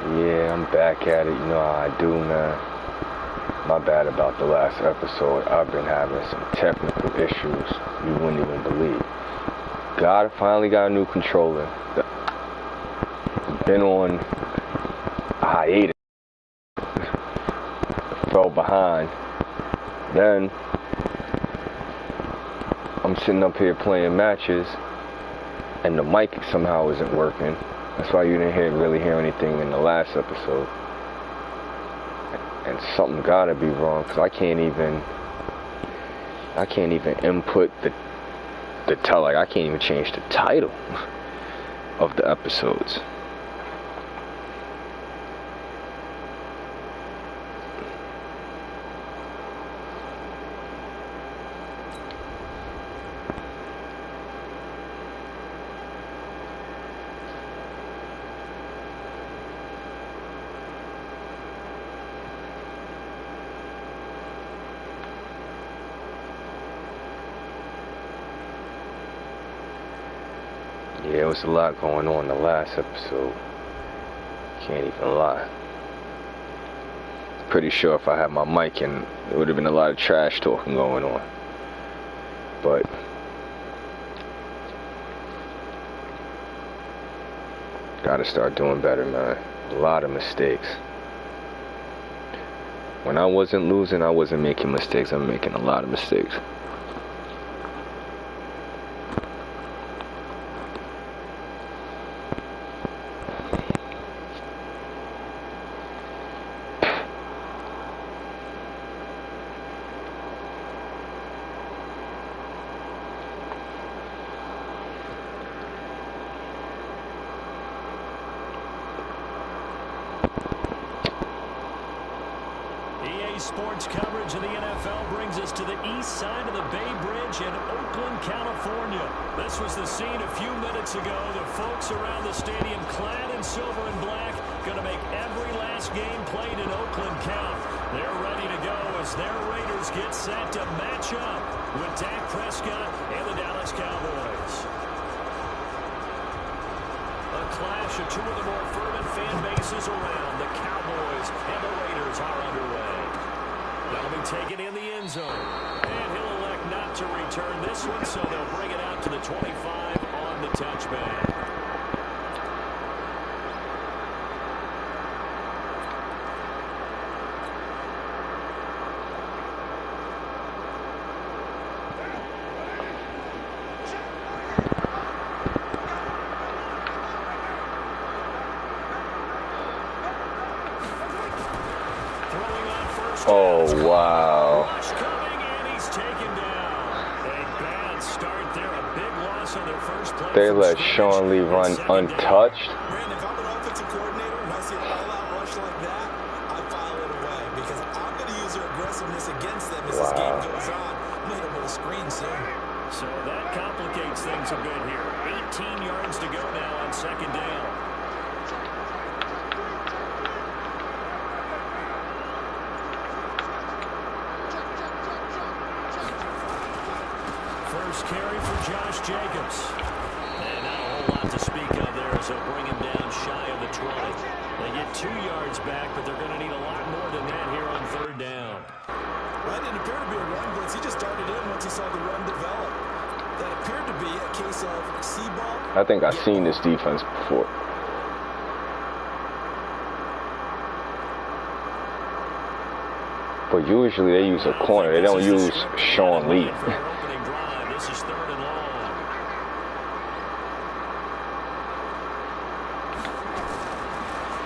Yeah, I'm back at it. You know how I do, man. My bad about the last episode. I've been having some technical issues you wouldn't even believe. Finally got a new controller. Been on a hiatus. Fell behind. Then I'm sitting up here playing matches, and the mic somehow isn't working. That's why you didn't really hear anything in the last episode. And something gotta be wrong, because I can't even input the title. Like, I can't even change the title of the episodes. Yeah, there was a lot going on in the last episode. Can't even lie. Pretty sure if I had my mic in, there would have been a lot of trash talking going on. But gotta start doing better, man. A lot of mistakes. When I wasn't losing, I wasn't making mistakes. I'm making a lot of mistakes. Sports coverage of the NFL brings us to the east side of the Bay Bridge in Oakland, California. This was the scene a few minutes ago. The folks around the stadium clad in silver and black going to make every last game played in Oakland count. They're ready to go as their Raiders get set to match up with Dak Prescott and the Dallas Cowboys. A clash of two of the more fervent fan bases around. The Cowboys and the Raiders are underway. That'll be taken in the end zone. And he'll elect not to return this one, so they'll bring it out to the 25 on the touchback. Oh, wow. They let Sean Lee run untouched. Brandon, if I'm an offensive coordinator and I see an all-out rush like that, I file it away because I'm going to use their aggressiveness against them as this game goes on. I'm going to hit them with a screen soon. So that complicates things a bit here. 18 yards to go now on second down. First carry for Josh Jacobs. And not a whole lot to speak of there as they'll bring him down shy of the 20. They get 2 yards back, but they're going to need a lot more than that here on third down. Well, that didn't appear to be a run blitz. He just started in once he saw the run develop. That appeared to be a case of see ball. I think I've seen this defense before. But usually they use a corner. They don't use Sean Lee. This is third and long.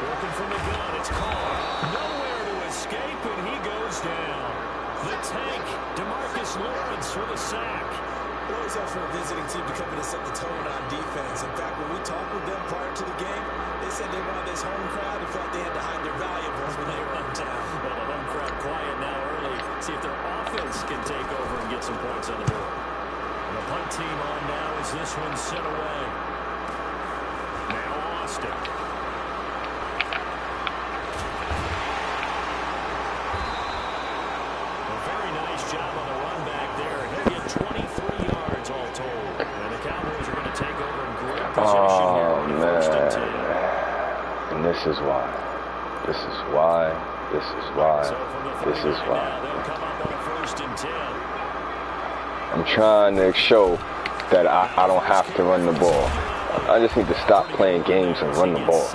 Working from the gun, it's caught. Nowhere to escape, and he goes down. The tank, DeMarcus Lawrence with a sack. It always helps for a visiting team to come in and set the tone on defense. In fact, when we talked with them prior to the game, they said they wanted this home crowd and felt they had to hide their valuables when they were in town. Well, the home crowd quiet now early. See if their offense can take over and get some points on the board. And the punt team on now as this one sent away. Now Austin. A very nice job on the run back there. He'll get 23 yards all told. And the Cowboys are going to take over in great position here on first and 10. And This is why. This is why. This is why. This is why. I'm trying to show that I don't have to run the ball. I just need to stop playing games and run the ball.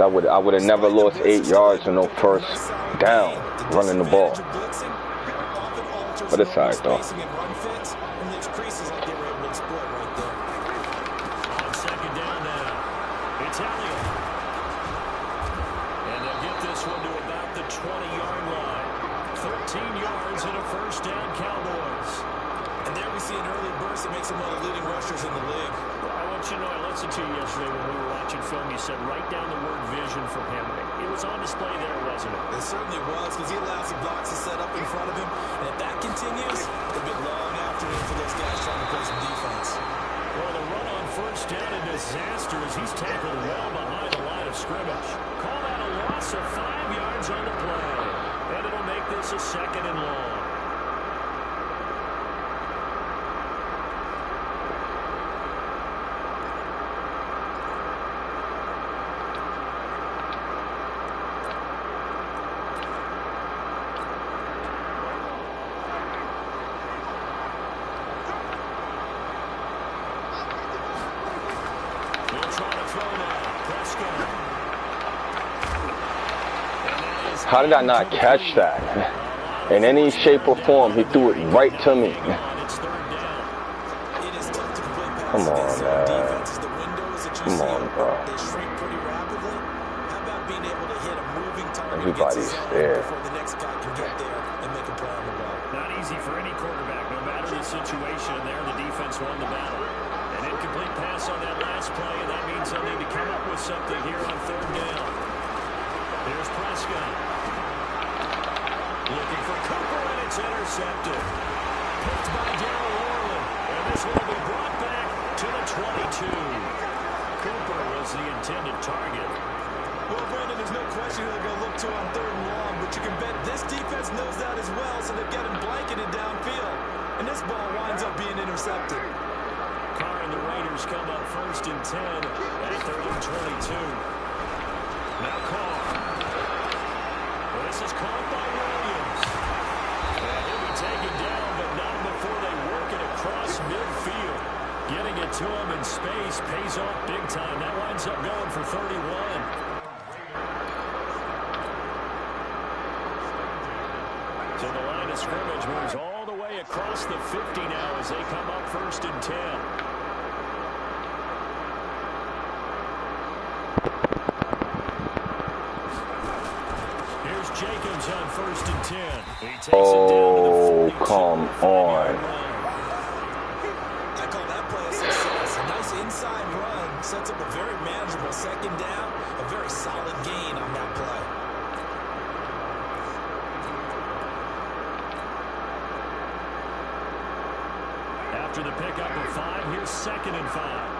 I would have never lost 8 yards or no first down running the ball. But it's alright though. Disaster as he's tackled well behind the line of scrimmage. Call that a loss of 5 yards on the play. And it'll make this a 2nd and long. How did I not catch that? In any shape or form, he threw it right to me. Come on, man. Come on, bro. Everybody's there. Not easy for any quarterback, no matter the situation there. The defense won the battle. An incomplete pass on that last play, and that means they'll need to come up with something here on 3rd down. Here's Prescott. Looking for Cooper, and it's intercepted. Picked by Darrell Worley, and this will be brought back to the 22. Cooper was the intended target. Well, Brandon, there's no question who they're going to look to on 3rd and long, but you can bet this defense knows that as well, so they've got him blanketed downfield. And this ball winds up being intercepted. Carr and the Raiders come up 1st and 10 at their own 22. Now Carr. This is caught by Williams. And he'll be taken down, but not before they work it across midfield. Getting it to him in space pays off big time. That winds up going for 31. So the line of scrimmage moves all the way across the 50 now as they come up 1st and 10. Jacobs on 1st and 10. He takes it down to the 42. Come on. I call that play a success. A nice inside run sets up a very manageable 2nd down. A very solid gain on that play. After the pickup of 5, here's 2nd and 5.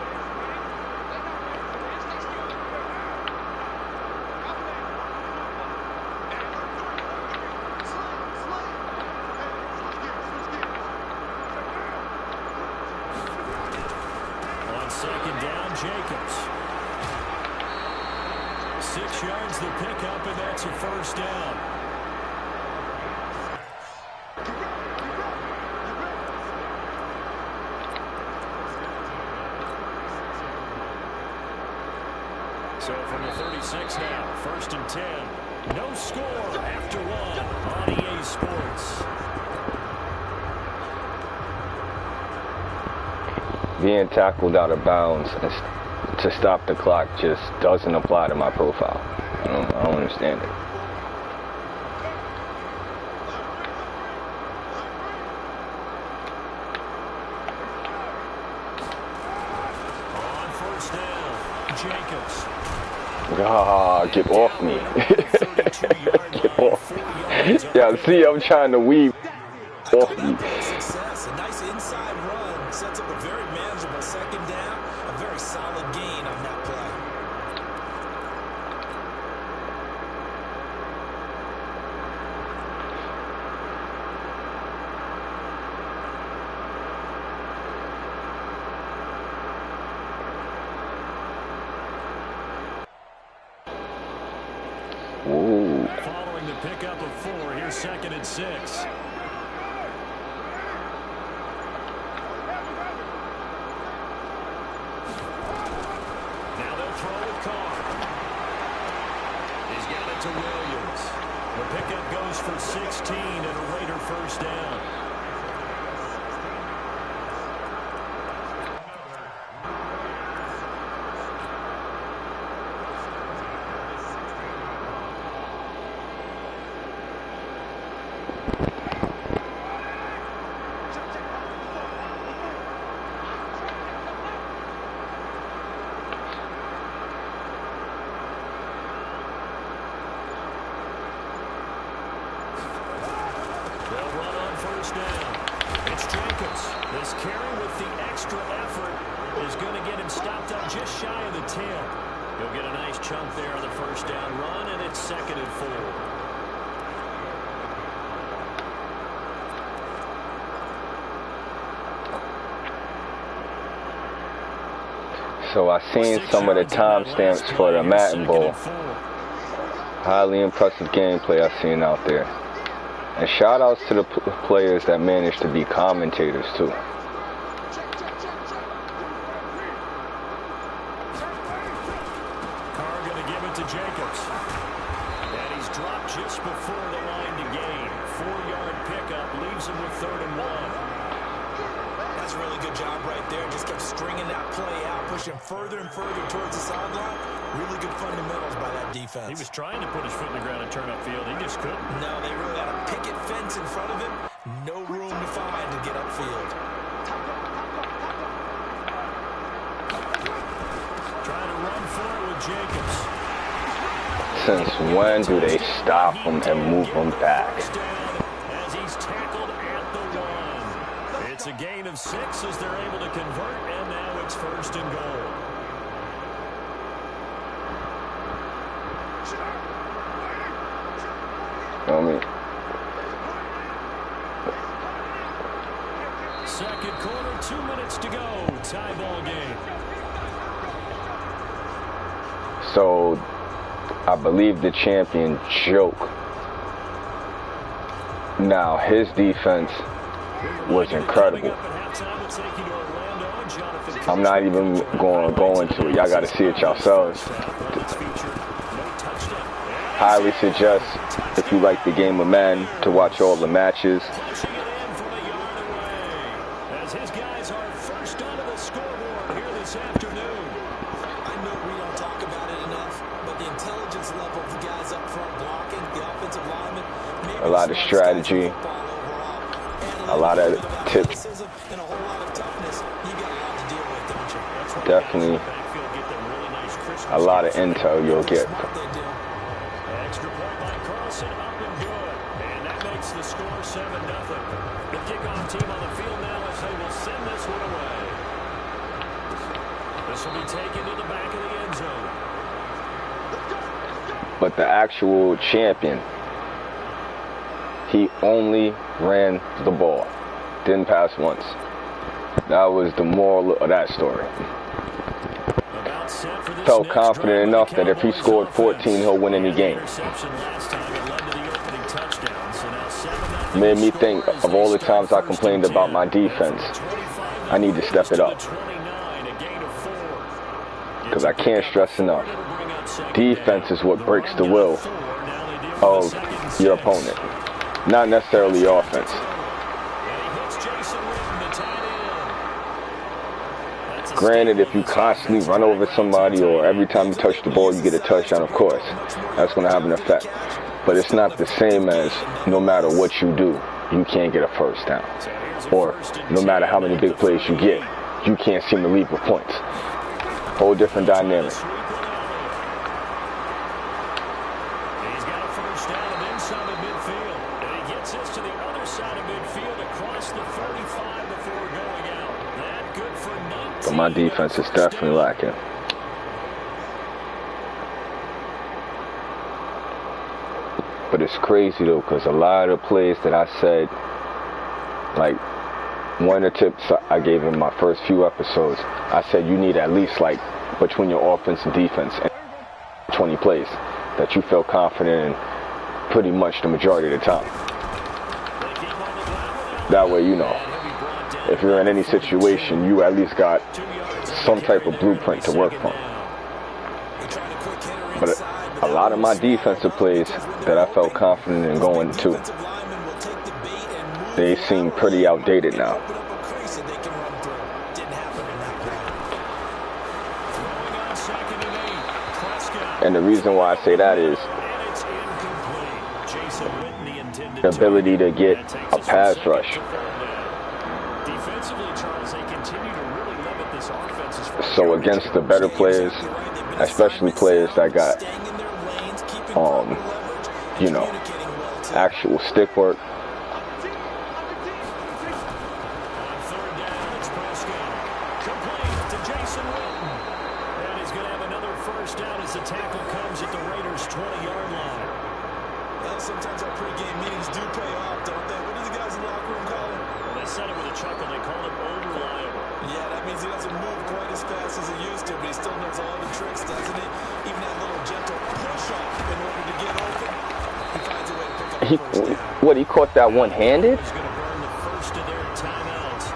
Jacobs. 6 yards the pickup, and that's a 1st down. So from the 36 now, 1st and 10. No score after 1 on EA Sports. Being tackled out of bounds to stop the clock just doesn't apply to my profile. I don't understand it. On 1st down, Jacobs. Ah, get off me. Get off. Yeah, see, I'm trying to weave off me. Success. A nice inside run sets up a very manageable 2nd down. A very solid gain on that play. Following the pickup of 4, here's 2nd and 6. Now they'll throw with Carr. He's got it to Williams. The pickup goes for 16 and a Raider first down. It's Jacobs. This carry with the extra effort is going to get him stopped up just shy of the 10. He'll get a nice chunk there on the first down run, and it's 2nd and 4. So I seen some of the timestamps for the Madden Bowl. Highly impressive gameplay I seen out there. And shout outs to the players that managed to be commentators too. Carr going to give it to Jacobs. And he's dropped just before the line to gain. 4-yard pickup leaves him with 3rd and 1. That's a really good job right there. Just kept stringing that play out, pushing further and further towards the sideline. Really good fundamentals by that defense. He was trying to put his foot in the ground and turn upfield. He just couldn't. No, they really had a picket fence in front of him. No room to find to get upfield. Trying to run for it with Jacobs. Since when do they stop him and move him back? As he's tackled at the 1. It's a gain of 6 as they're able to convert, and now it's 1st and goal. Second quarter, 2 minutes to go. Tie ball game. So I believe the champion joke. Now his defense was incredible. I'm not even going to go into it. Y'all got to see it yourselves. Highly suggest, if you like the game of Madden, to watch all the matches. As his guys are first onto the scoreboard here this afternoon. I know we don't talk about it enough, but the intelligence level of the guys up front blocking, the offensive linemen, a lot of strategy, a lot of tips. And a whole lot of toughness. You got a lot to deal with, don't you? Definitely a lot of intel you'll get. Extra point by Carlson, up and good. And that makes the score 7-0. The kickoff team on the field now as they will send this one away. This will be taken to the back of the end zone. But the actual champion, he only ran the ball, didn't pass once. That was the moral of that story. Felt confident enough that if he scored 14, he'll win any game. Made me think of all the times I complained about my defense. I need to step it up. Because I can't stress enough. Defense is what breaks the will of your opponent, not necessarily offense. Granted, if you constantly run over somebody or every time you touch the ball you get a touchdown, of course, that's going to have an effect. But it's not the same as no matter what you do, you can't get a first down. Or no matter how many big plays you get, you can't seem to leave with points. Whole different dynamic. But my defense is definitely lacking. But it's crazy though, because a lot of the plays that I said, like one of the tips I gave in my first few episodes, I said you need at least like between your offense and defense 20 plays that you feel confident in pretty much the majority of the time. That way, you know, if you're in any situation, you at least got some type of blueprint to work from. But a lot of my defensive plays that I felt confident in going to, they seem pretty outdated now. And the reason why I say that is the ability to get a pass rush. So against the better players, especially players that got, you know, actual stick work. Sometimes our pregame meetings do pay off, don't they? What do the guys in the locker room call it? Well, they said it with a chuckle. They call it over-reliable. Yeah, that means he doesn't move quite as fast as he used to, but he still knows all the tricks, doesn't he? Even that little gentle push-off in order to get open. He finds a way to pick up the first down. What, he caught that one-handed? He's going to burn the first of their timeouts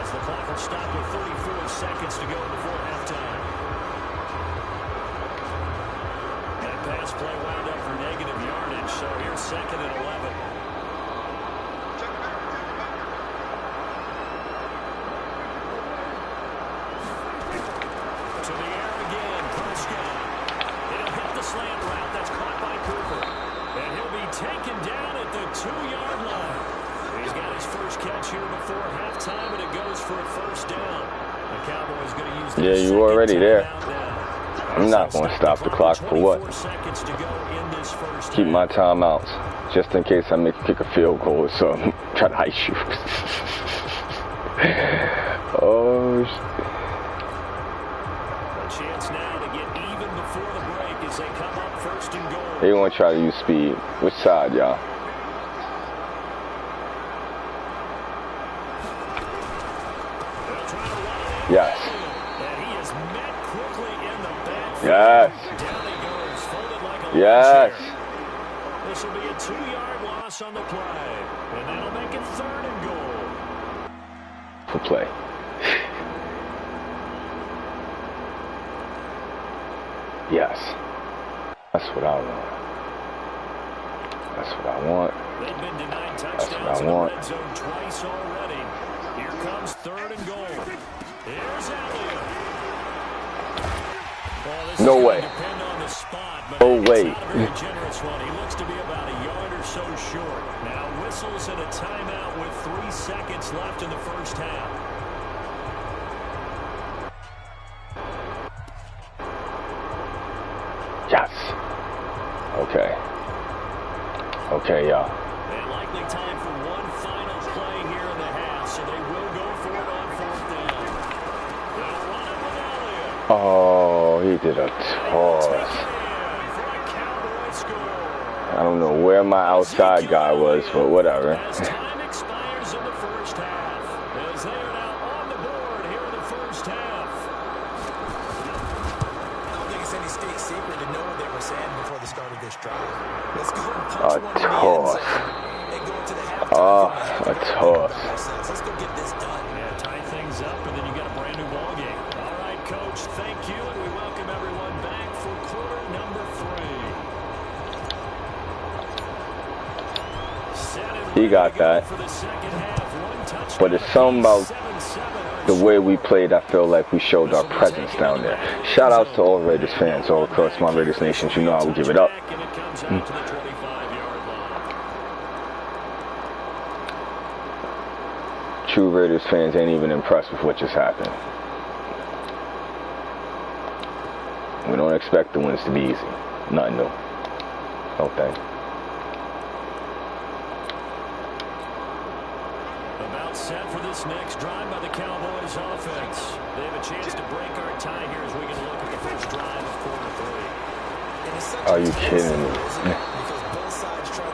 as the clock will stop with 34 seconds to go before halftime. That pass play wound up for negative yardage, so here's 2nd and 11. To the air again, Prescott. It'll hit the slant route. That's caught by Cooper. And he'll be taken down at the 2-yard line. He's got his first catch here before halftime, and it goes for a first down. The Cowboys going to use the you already there. I'm not going to stop the clock for what? Keep my timeouts, just in case I kick a field goal or something. Try to ice you. Oh, a chance now to get even before the break as they come up 1st and goal. They want to try to use speed. Which side, y'all? Yes. And he is met quickly in the backfield. Yes. Down he goes, folded like a Yes. chair. This will be a 2-yard loss on the play, and that'll make it 3rd and goal. For play. Yes. That's what I want. That's what I want. They've been denied That's touchdowns what I in the want. red zone twice already. Here comes 3rd and goal. Here's Elliott. Well, this No is way. going to depend on the spot, but No it's way. not a very generous one. He looks to be about a yard or so short. Now whistles and a timeout with 3 seconds left in the first half. Yes. Okay. Okay, y'all. And likely time for one final play here in the half, so they will go for it on 4th down. They'll run it with Elliott. Oh, he did a toss. For a Cowboy score. I don't know where my outside guy was, but whatever. As time expires in the first half, as they are now on the board here in the first half. I don't think it's any state secret to know what they were saying before the start of this drive. Let's go and punch A one in the end toss. zone and go into the halftime. Oh, feeling a good toss. about ourselves. Let's go get this done. Yeah, tie things up, and then you got a brand new ball game. All right, Coach, thank you, and we welcome everyone back for quarter number 3. He got that. For the second half, 1 touchdown. But it's something about the way we played. I feel like we showed our presence down there. Shout outs to all Raiders fans all across my Raiders nations. You know I will give it up. And it comes out to the 25-yard line. True Raiders fans ain't even impressed with what just happened. We don't expect the wins to be easy. Nothing new. Okay. About set for this next drive by the Cowboys offense. They have a chance to break our tie here as we can look at the first drive of quarter 3. Are you kidding me?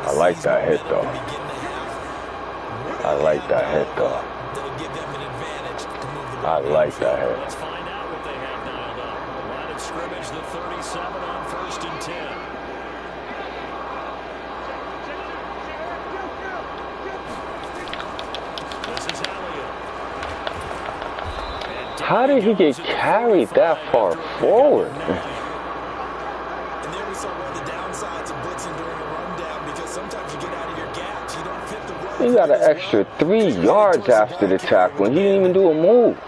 I like that hit though. I like that hit though. I like that hit. Let's find out what they have dialed up. The line of scrimmage, the 37 on 1st and 10. How did he get carried that far forward? And there we saw one of the downsides of blitzing during a rundown, because sometimes you get out of your gaps. You don't fit the run. He got an extra 3 yards after the tackle, and he didn't even do a move.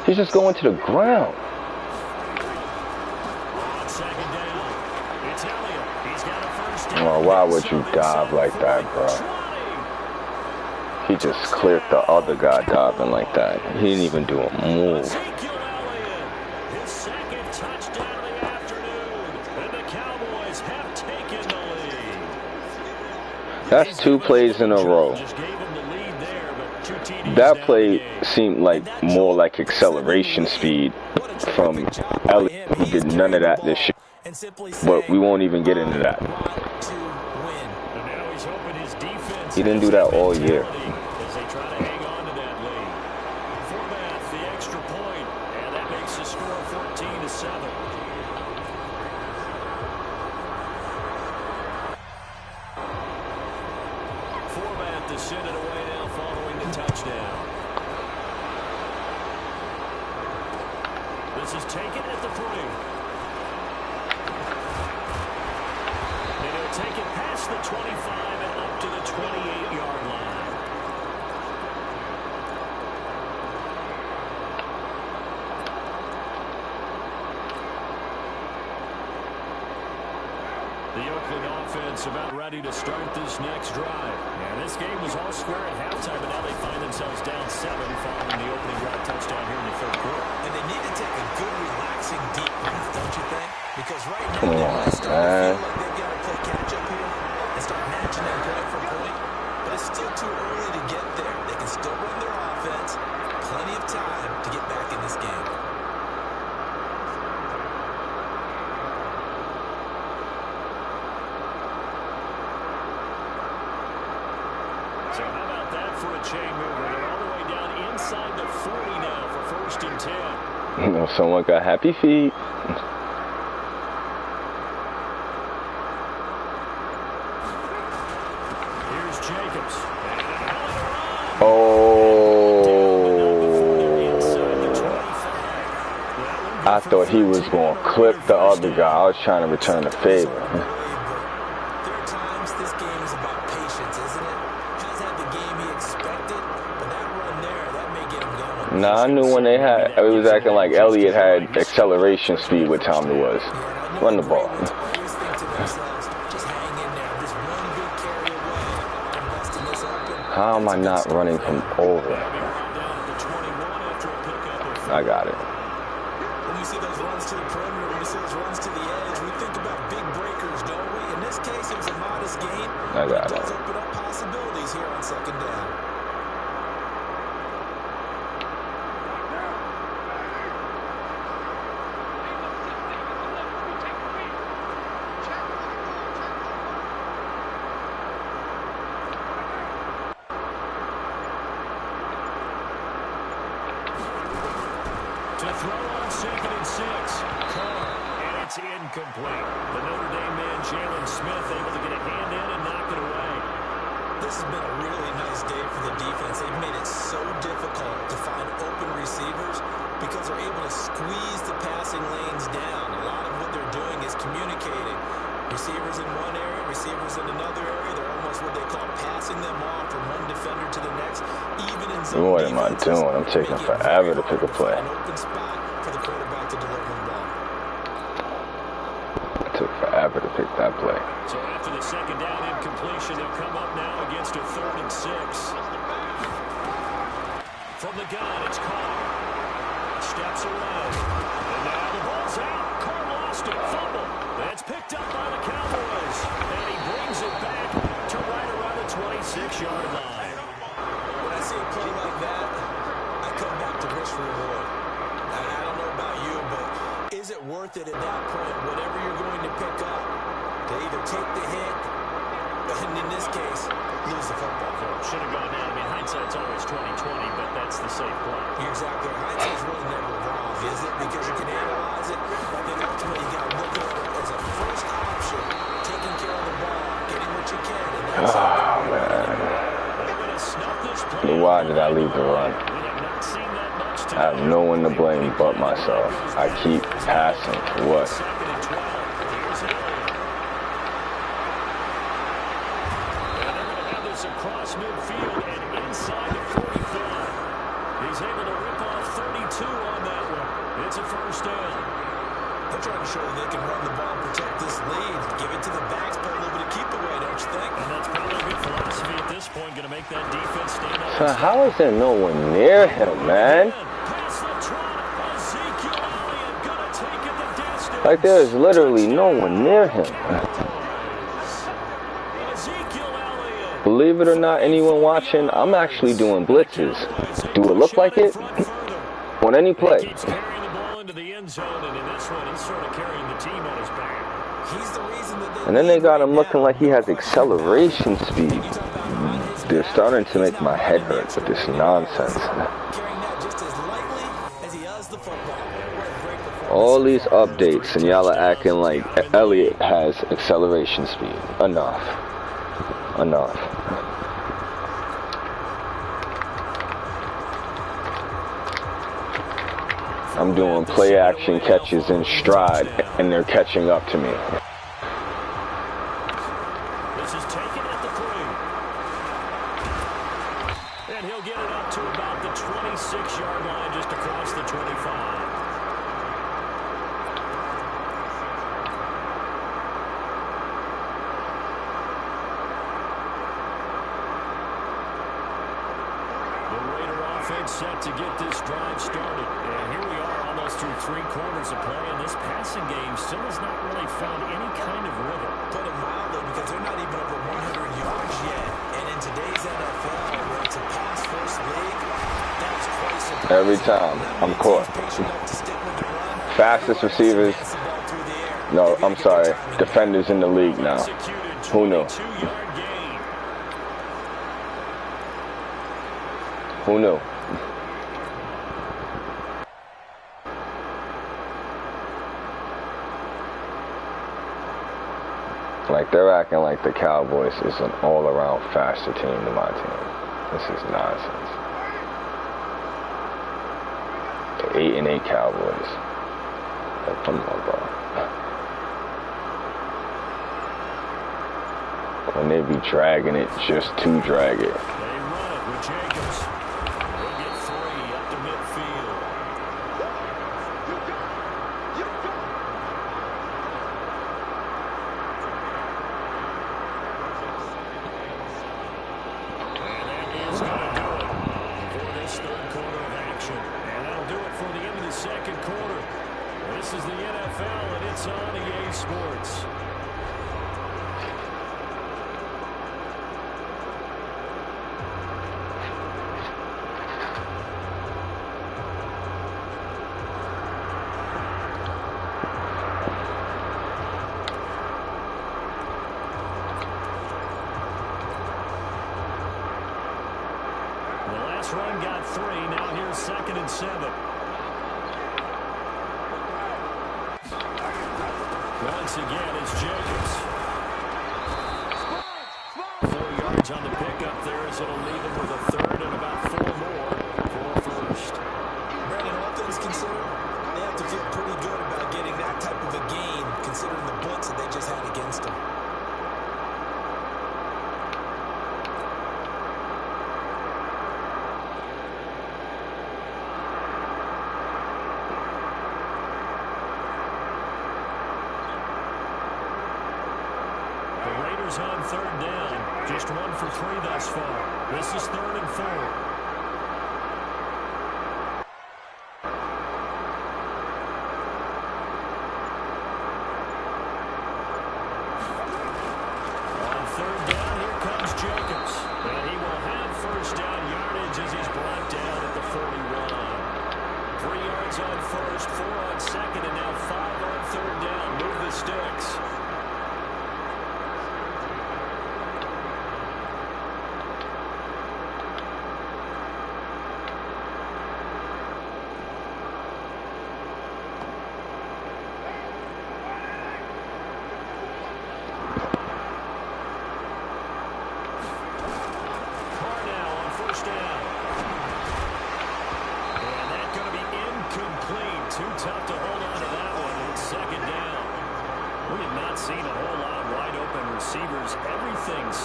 He's just going to the ground. On second down, it's Elliott. He's got a first down. Oh, why would you dive like that, bro? He just cleared the other guy diving like that. He didn't even do a move. Ezekiel Elliott, his second touchdown of the afternoon, and the Cowboys have taken the lead. That's 2 plays in a row. Just gave him the lead there, but 2 TDs That down play the game. seemed like more like acceleration speed from Elliott, who did none of that this year. And simply But we won't even get into that. to win. And now he's hoping his defense He didn't do that all year. as they try to hang on to that lead. Forbath, the extra point, and that makes the score 14-7. Forbath to send it away now following the touchdown. This is taken at the 3. And he'll take it past the 25 and up to the 28-yard line. The Oakland offense about ready to start this next drive. And this game was all square at halftime, but now they find themselves down 7 following the opening drive touchdown here in the third quarter. And they need to take a good, relaxing, deep breath, don't you think? Because right now, Come they on, might start to man. feel like they've got to play catch-up here and start matching them point for point. But it's still too early to get there. They can still run their offense. Plenty of time to get back in this game. So how about that for a chain mover? They're all the way down inside the 40 now for 1st and 10. You know, someone got happy feet. Here's Jacobs. And a hell of a run. Oh, I thought he was going to clip the other guy. I was trying to return the favor. There are times this game is about patience, isn't it? Just had the game he expected, but that run there, that may get him going. Nah, I knew when they had, it was acting like Elliott had acceleration speed with Tommy was. Run the ball. Always think to themselves, just hang in there. Just one good carry away from busting this open. How am I not running from over? Down at the 21 after a pickup of I got it. When we see those runs to the perimeter, when we see those runs to the edge, we think about big breakers, don't we? In this case, it was a modest gain. I got It does it. open up possibilities here on second down. to throw on 2nd and 6. Carr, and it's incomplete. The Notre Dame man, Jalen Smith, able to get a hand in and knock it away. This has been a really nice day for the defense. They've made it so difficult to find open receivers because they're able to squeeze the passing lanes down. A lot of what they're doing is communicating. Receivers in one area, receivers in another area. They're almost what they call passing them off from one defender to the next. Even in zone What am I defenses, doing? I'm taking make it forever very to pick a hard play. find an open spot for the quarterback to deliver the ball. It took forever to pick that play. So after the second down incompletion, they'll come up now against a 3rd and 6. From the gun, it's Carr. Steps away. And now the ball's out. Carr lost it. Fumble. That's picked up by the Cowboys. And he brings it back to right around the 26-yard line. When I see a play like that, I come back to risk reward. I don't know about you, but is it worth it at that point, whatever you're going to pick up, to either take the hit, and in this case, lose the football? Should have gone down. I mean, hindsight's always 20/20, but that's the safe play. You're exactly right. Hindsight's really never wrong, is it? Because you can analyze it, but then ultimately you got to look at it as a first option, taking care of the ball, getting what you can, and that's Oh, man. They're going to snub this play. Why did I leave the run? We have not seen that much I have no one to blame but myself. I keep passing for what? Across midfield and inside the 45. He's able to rip off 32 on that one. It's a first down. They're trying to show they can run the ball and protect this lead. Give it to the backs, play a little bit of keep away, don't you think? And that's probably a good philosophy at this point. Going to make that defense stand up. So how is there no one near him, man? Like there is literally no one near him. Believe it or not, anyone watching, I'm actually doing blitzes. Do it look like it? On any play. And then they got him looking like he has acceleration speed. They're starting to make my head hurt with this nonsense. All these updates and y'all are acting like Elliott has acceleration speed. Enough. Enough. I'm doing play action catches in stride and they're catching up to me. This is taken at the 3. And he'll get it up to about the 26-yard line, just across the 25. Set to get this drive started. And here we are almost through 3 quarters of play, and this passing game still has not really found any kind of rhythm. Put it mildly, because they're not even over 100 yards yet. And in today's NFL, where it's a pass-first league, that's quite surprising. Every time I'm caught. Fastest receivers. No, I'm sorry. Defenders in the league now. Who knew? Who knew? Like, they're acting like the Cowboys is an all-around faster team than my team. This is nonsense. The 8-8 Cowboys. Like, come on, bro. When they be dragging it just to drag it. They run it with Jacobs. They'll get 3 up to midfield. Second quarter. This is the NFL, and it's on EA Sports. The last run got 3. Now here's 2nd and 7. Once again, it's Jacobs. 4 yards on the pickup there, as it'll leave him with a 3rd and about 4 more for a first. Brandon, all things considered, they have to feel pretty good about getting that type of a gain, considering the blitz that they just had against them. On 3rd down. Just 1 for 3 thus far. This is 3rd and 4. On 3rd down, here comes Jacobs. And he will have first down yardage as he's brought down at the 41. 3 yards on 1st, 4 on 2nd, and now 5 on 3rd down. Move the sticks.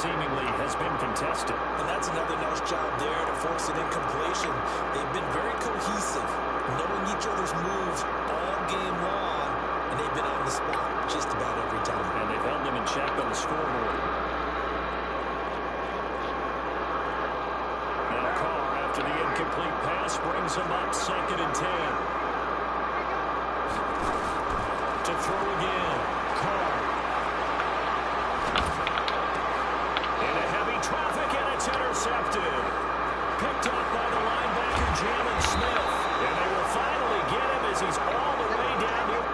seemingly has been contested. And that's another nice job there to force an incompletion. They've been very cohesive, knowing each other's moves all game long, and they've been on the spot just about every time. And they've held them in check on the scoreboard. Now Carr, after the incomplete pass, brings him up 2nd and 10. To throw again, Carr. Into heavy traffic, and it's intercepted. Picked up by the linebacker, Jalen Smith. And they will finally get him as he's all the way down here.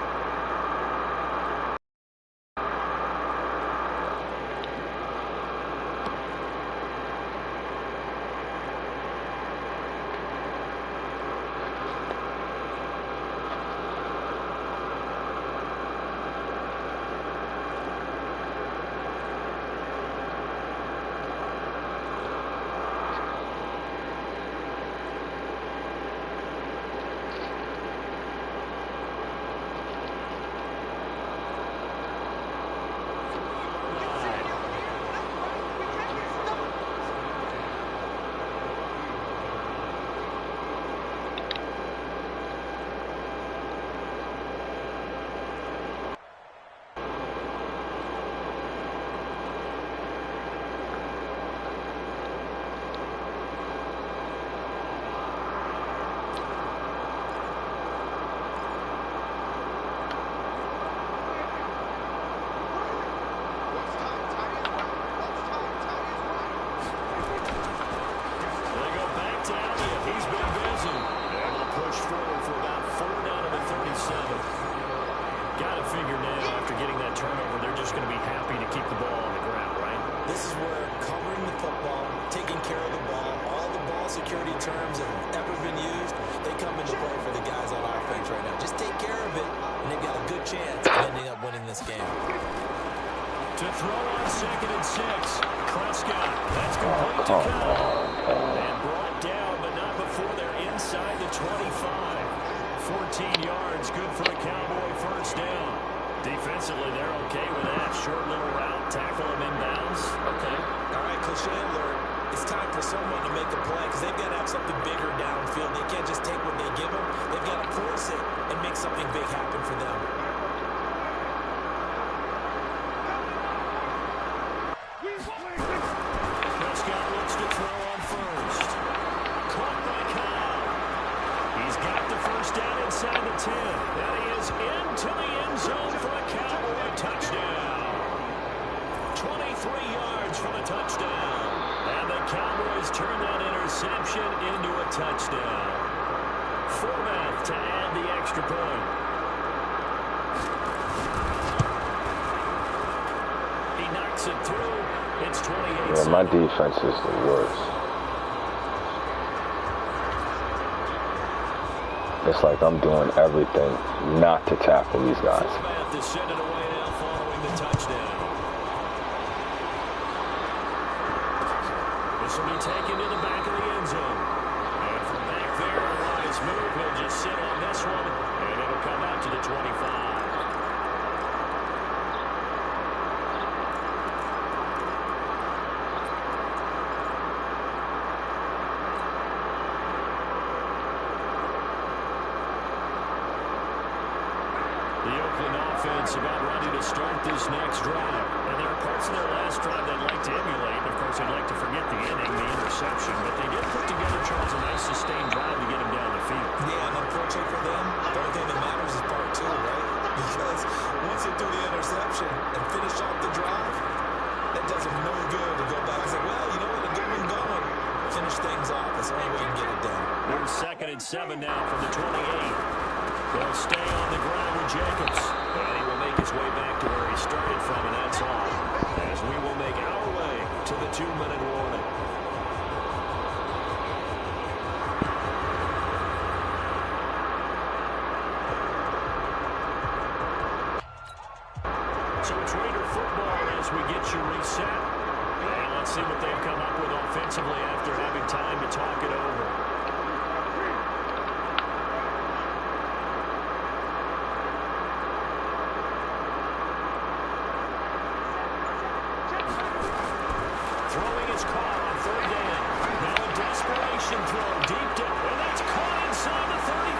terms have ever been used, they come into play for the guys on offense right now. Just take care of it, and they've got a good chance of ending up winning this game. To throw on 2nd and 6. Prescott. That's complete to Kyle. And brought down, but not before they're inside the 25. 14 yards, good for a Cowboy first down. Defensively, they're okay with that. Short little route, tackle him inbounds. Okay. All right, cliche alert. It's time for someone to make a play because they've got to have something bigger downfield. They can't just take what they give them. They've got to force it and make something big happen for them. Prescott looks to throw on first. Caught by Kyle. He's got the first down inside the 10. And he is into the end zone for a Cowboy touchdown. 23 yards for the touchdown. And the Cowboys turn that interception into a touchdown. Formath to add the extra point. He knocks it through. It's 28. Yeah, my defense is the worst. It's like I'm doing everything not to tackle these guys. Formath to send it away now following the touchdown. This will be taken to the back of the end zone. And from back there, a wise move. He'll just sit on this one, and it'll come out to the 25. The Oakland offense about ready to start this next drive. And there are parts of their last drive they'd like to emulate. Of course, they'd like to forget the inning, the interception. But they did put together, Charles, a nice sustained drive to get him down the field. Yeah, and unfortunately for them, the only thing that matters is part two, right? Because once they do the interception and finish off the drive, that does them no good to go back and say, well, you know what, a good one going. Finish things off. That's the only way you can get it done. There's 2nd and 7 now from the 28. They'll stay on the ground with Jacobs. And he will make his way back to where he started from, and that's all. As we will make our way to the 2-minute warning. So it's Raider football as we get you reset. And let's see what they've come up with offensively after having time to talk it over. was caught on third down. Now a desperation throw deep down, and that's caught inside the 35.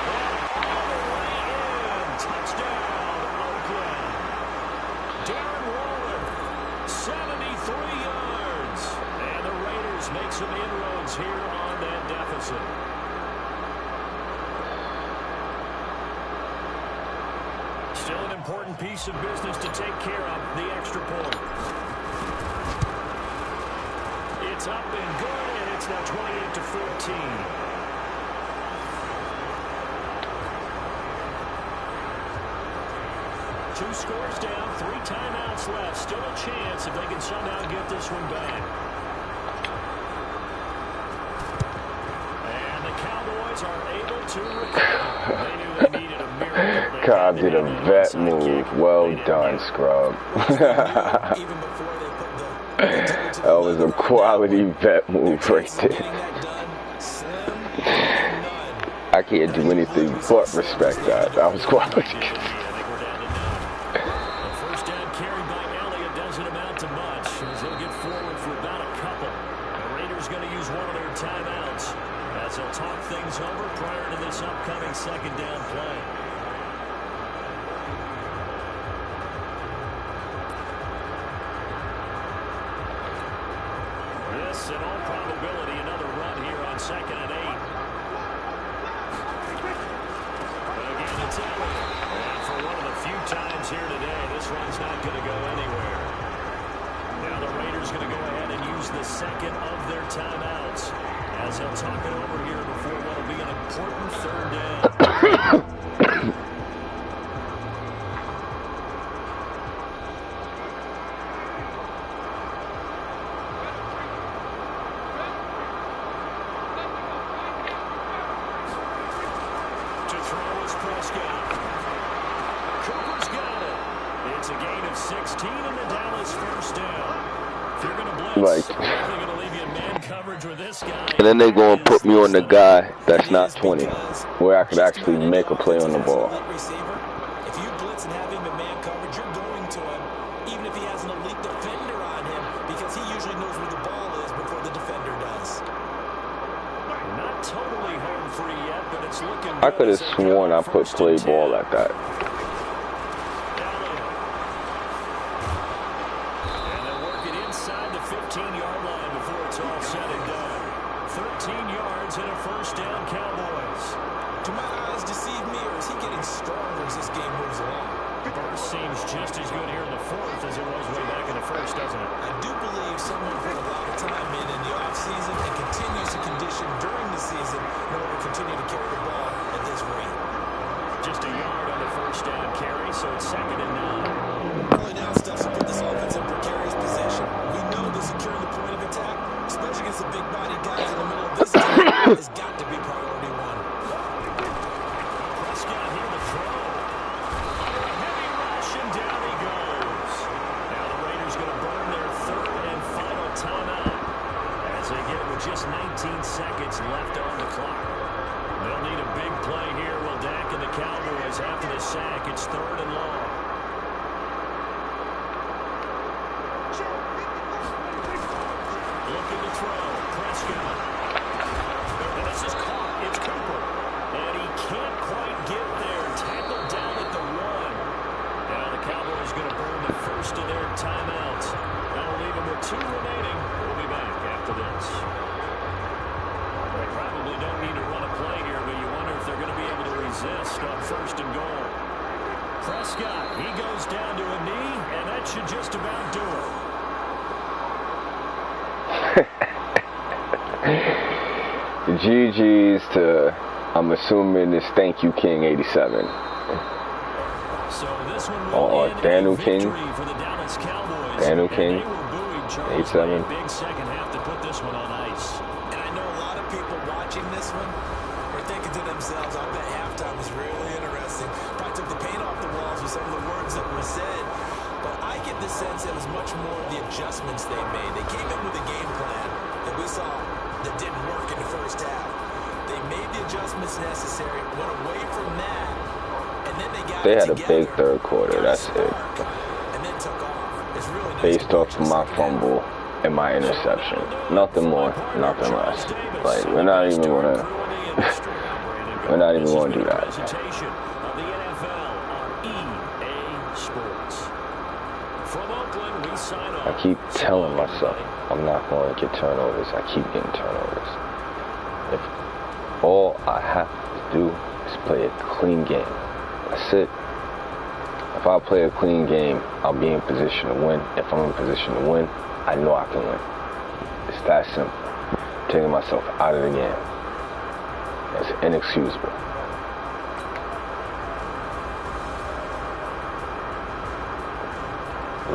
And all the way in. Touchdown, Oakland. Darren Waller, 73 yards. And the Raiders make some inroads here on that deficit. Still an important piece of business to take care of, the extra point. It's up and good, and it's now 28-14. Two scores down, 3 timeouts left. Still a chance if they can somehow get this one back. And the Cowboys are able to recover. They knew they needed a miracle. Cobb did a vet move. Well done, scrub. That was a quality vet move right there. I can't do anything but respect that. That was quality. First down carry by Elliott doesn't amount to much as they'll get forward for about a couple. The Raiders going to use one of their timeouts as they'll talk things over prior to this upcoming second down play. This, in all probability, another run here on 2nd and 8. Again, it's Elliott. And for one of the few times here today, this run's not going to go anywhere. Now the Raiders going to go ahead and use the second of their timeouts as they'll talk it over here before what will be an important third down. To throw is Prescott. Cooper's got it. It's a gain of 16 and the Dallas first down. If you're going to blitz, they're going to leave you in man coverage with this guy. And then they're going to put me on the guy that's not 20, where I could actually make a play on the ball. If you blitz and have him in man coverage, you're going to him, even if he has an elite defender on him, because he usually knows where the ball is before the defender does. Not totally home free yet, but it's looking I could have sworn I put play ball at that. And they'll work it inside the 15-yard line before it's all said and done. 13 yards and a first down, Cowboys. Do my eyes deceive me, or is he getting stronger as this game moves along? Burst seems just as good here in the fourth as it was way back in the first, doesn't it? I do believe someone put a lot of time in the offseason and continues to condition during the season in order to continue to carry the ball at this rate. Just a yard on the first down carry, so it's 2nd and 9. Early down stuff to put this offense in precarious position. We know that securing the point of attack, especially against the big body guys in the middle of this team, has got to be priority one. Prescott here to throw. Heavy rush, and down he goes. Now the Raiders going to burn their third and final timeout as they get it with just 19 seconds left on the clock. They'll need a big play here. Will Dak and the Cowboys after the sack? It's 3rd and long. Looking to throw. Prescott. And this is caught. It's Cooper. And he can't quite get there. Tackled down at the 1. Now the Cowboys going to burn the first of their timeouts. That'll leave them with 2 remaining. We'll be back after this. They probably don't need to run a play here, but you wonder if they're going to be able to resist on 1st and goal. Prescott, he goes down to a knee, and that should just about do it. GG's to, I'm assuming it's Thank You King 87. So this one will end Daniel a King. victory for the Dallas Cowboys. Daniel And King. they were buoyed, Charles, by 87. a big second half to put this one on ice. And I know a lot of people watching this one are thinking to themselves, I bet halftime was really interesting. Probably took the paint off the walls with some of the words that were said. But I get the sense it was much more of the adjustments they made. They came in with a game plan that we saw that didn't work in the first half. They made the adjustments necessary, went away from that, and then they got They it had a together, big third quarter, got a that's it. spark, and then took off. It's really nice. based off of my fumble and my interception. Nothing more, nothing less. Like, we're not even gonna do that. I keep telling myself I'm not going to get turnovers. I keep getting turnovers. If all I have to do is play a clean game, that's it. If I play a clean game, I'll be in position to win. If I'm in position to win, I know I can win. It's that simple. Taking myself out of the game. It's inexcusable.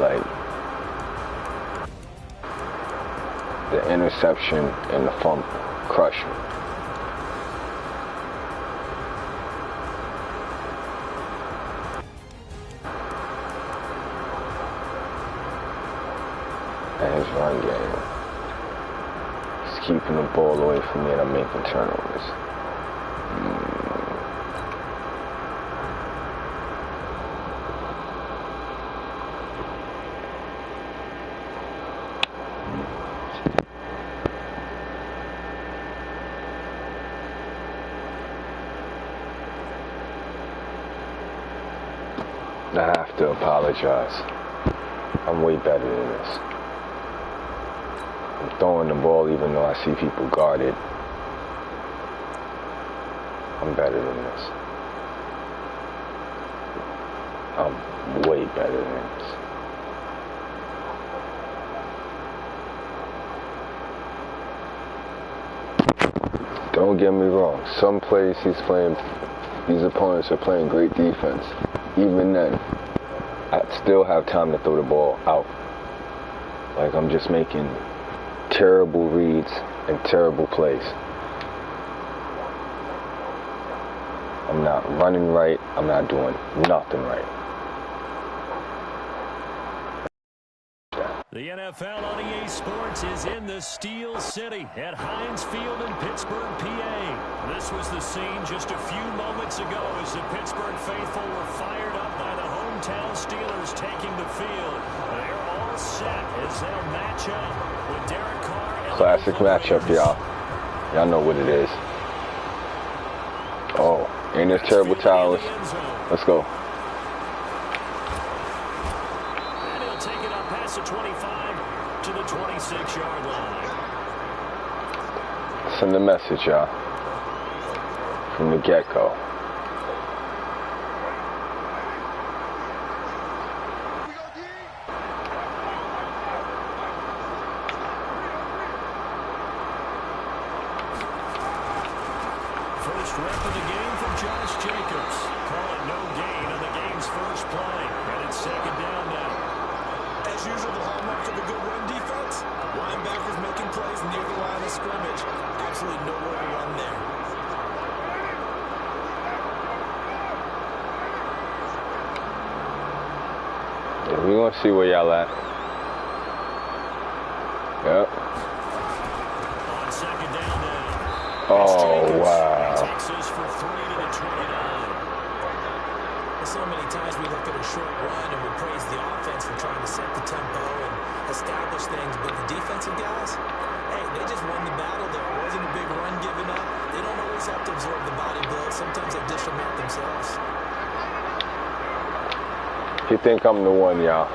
Like, the interception and the fumble crush me. And his run game. He's keeping the ball away from me and I'm making turnovers. I have to apologize. I'm way better than this. I'm throwing the ball even though I see people guarded. I'm better than this. I'm way better than this. Don't get me wrong. Some plays these opponents are playing great defense. Even then, I still have time to throw the ball out. Like, I'm just making terrible reads and terrible plays. I'm not running right. I'm not doing nothing right. The NFL on EA Sports is in the Steel City at Heinz Field in Pittsburgh, PA. This was the scene just a few moments ago as the Pittsburgh faithful were fired up by the hometown Steelers taking the field. They're all set as they'll match up with Derek Carr. And classic matchup, y'all. Y'all know what it is. Oh, ain't this terrible towers? Let's go. The 25 to the 26-yard line. Send a message, y'all, from the get-go. First rep of the game from Josh Jacobs. Call it no gain on the game's first play. And it's second down now. As usual, the hallmark of a good run defense, linebackers making plays near the line of scrimmage. Absolutely nowhere to run there. Yeah, we want to see where y'all at. Yep. On second down now. Oh, wow. Takes us for 3 to the 29. So many times we look at a short run and we praise the offense for trying to set the tempo and establish things, but the defensive guys, hey, they just won the battle there. It wasn't a big run given up. They don't always have to absorb the body blows. Sometimes they dish them out themselves. He think I'm the one, y'all.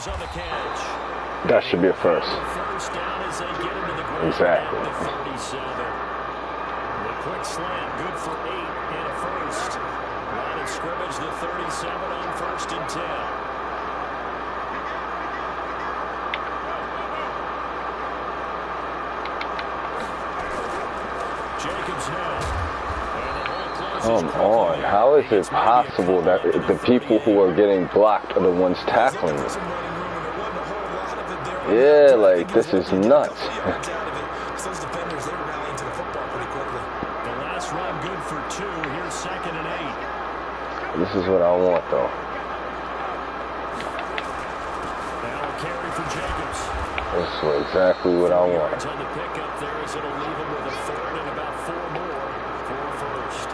On the catch. That should be a first. First down as they get into the ground. Exactly. The 37. The quick slant, good for 8 and a first. Line of scrimmage, the 37 on first and 10. Jacobs now. Come on. How is it possible that the people who are getting blocked are the ones tackling me? Yeah, like, this is nuts. The last run good for 2. Here's second and 8. This is what I want, though. Now a carry for Jacobs. This is exactly what I want. On the pickup there as it'll leave him with a third and about 4 more for a first.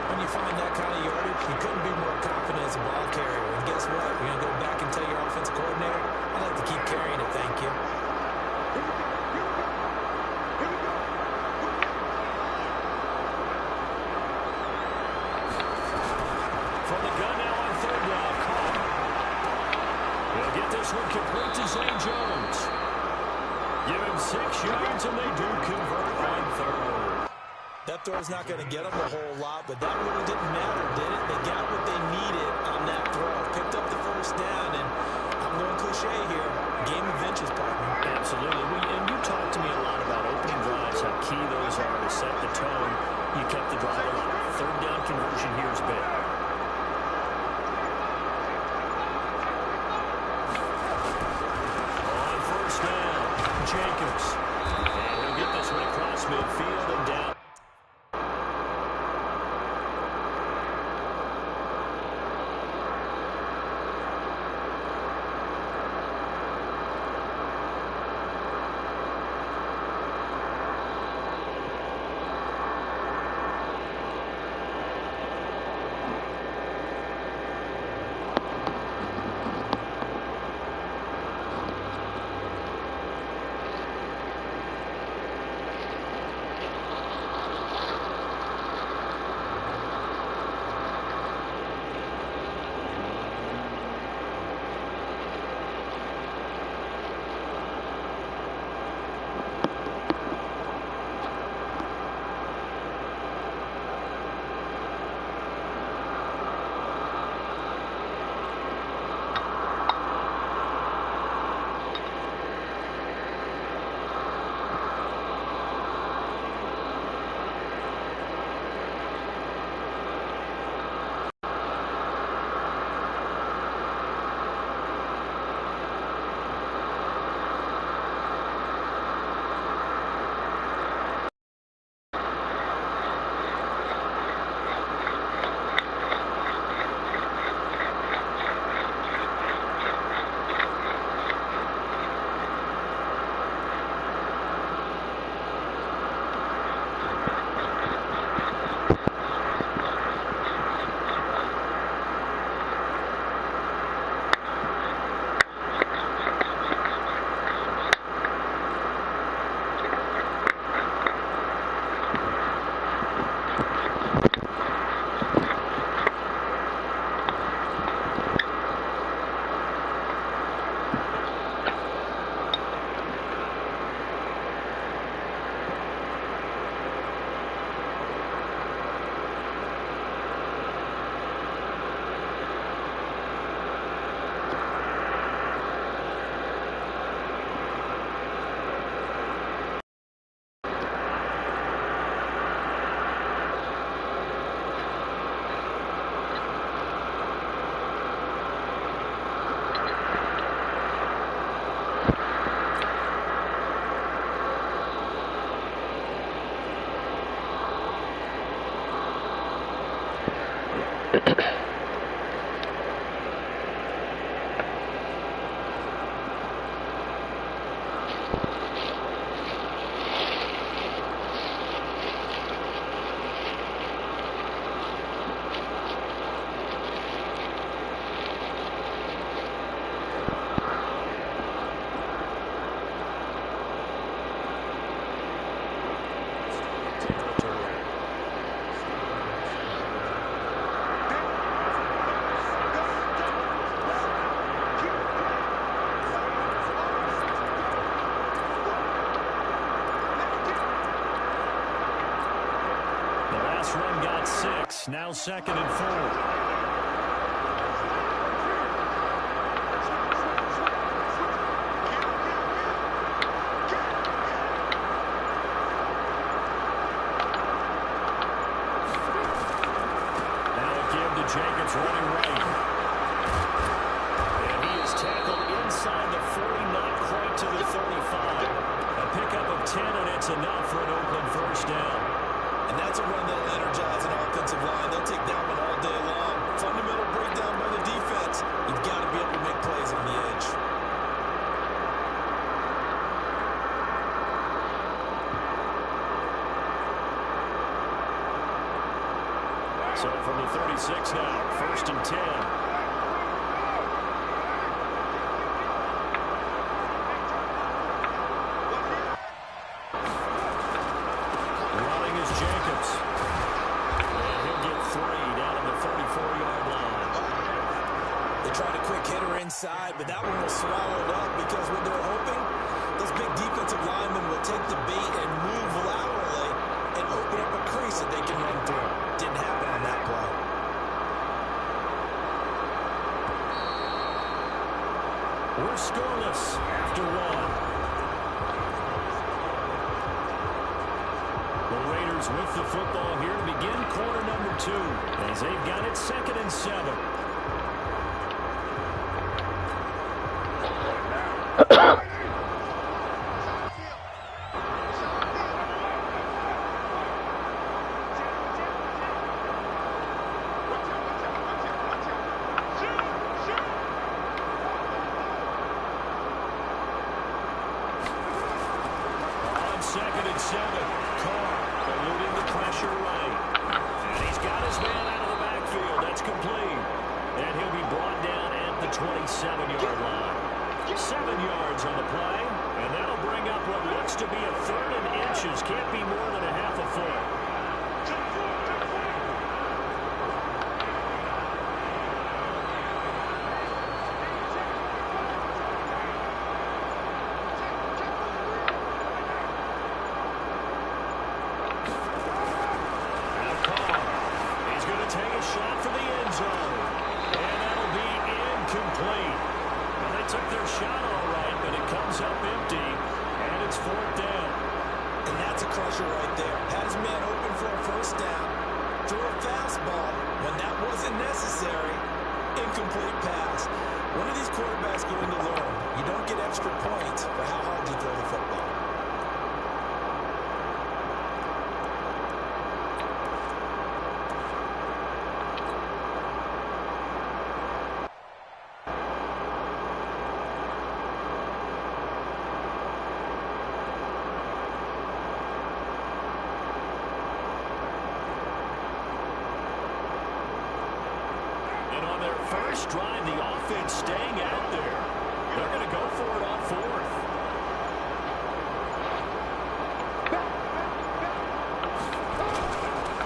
When you find that kind of yardage, you couldn't be more confident as a ball carrier. And guess what? You're going to go back and tell your offensive coordinator, I'd like to keep carrying it, thank you. From the gun now on third down, Carr. He'll get this one complete to Zay Jones. Give him 6 yards, and they do convert on third. That throw's not going to get them a whole lot, but that really didn't matter, did it? They got what they needed on that throw. Picked up the first down, and I'm going cliche here. Game of inches, partner. Absolutely. And you talked to me a lot about opening drives, how key those are to set the tone. You kept the drive alive. Third down conversion here is big. On first down, Jacobs. And he'll get this one across midfield and down. Run got 6. Now 2nd and 4. Jacobs running right. And he is tackled inside the 40, not quite to the 35. A pickup of 10, and it's enough for an Oakland first down. And that's a run that'll energize an offensive line. They'll take that one all day long. So from the 36 now, 1st and 10. Inside, but that one was swallowed up because what they're hoping, those big defensive linemen will take the bait and move laterally and open up a crease that they can run through. Didn't happen on that play. We're scoreless after one. The Raiders with the football here to begin quarter number 2 as they've got it 2nd and 7. First drive, the offense staying out there. They're going to go for it on 4th.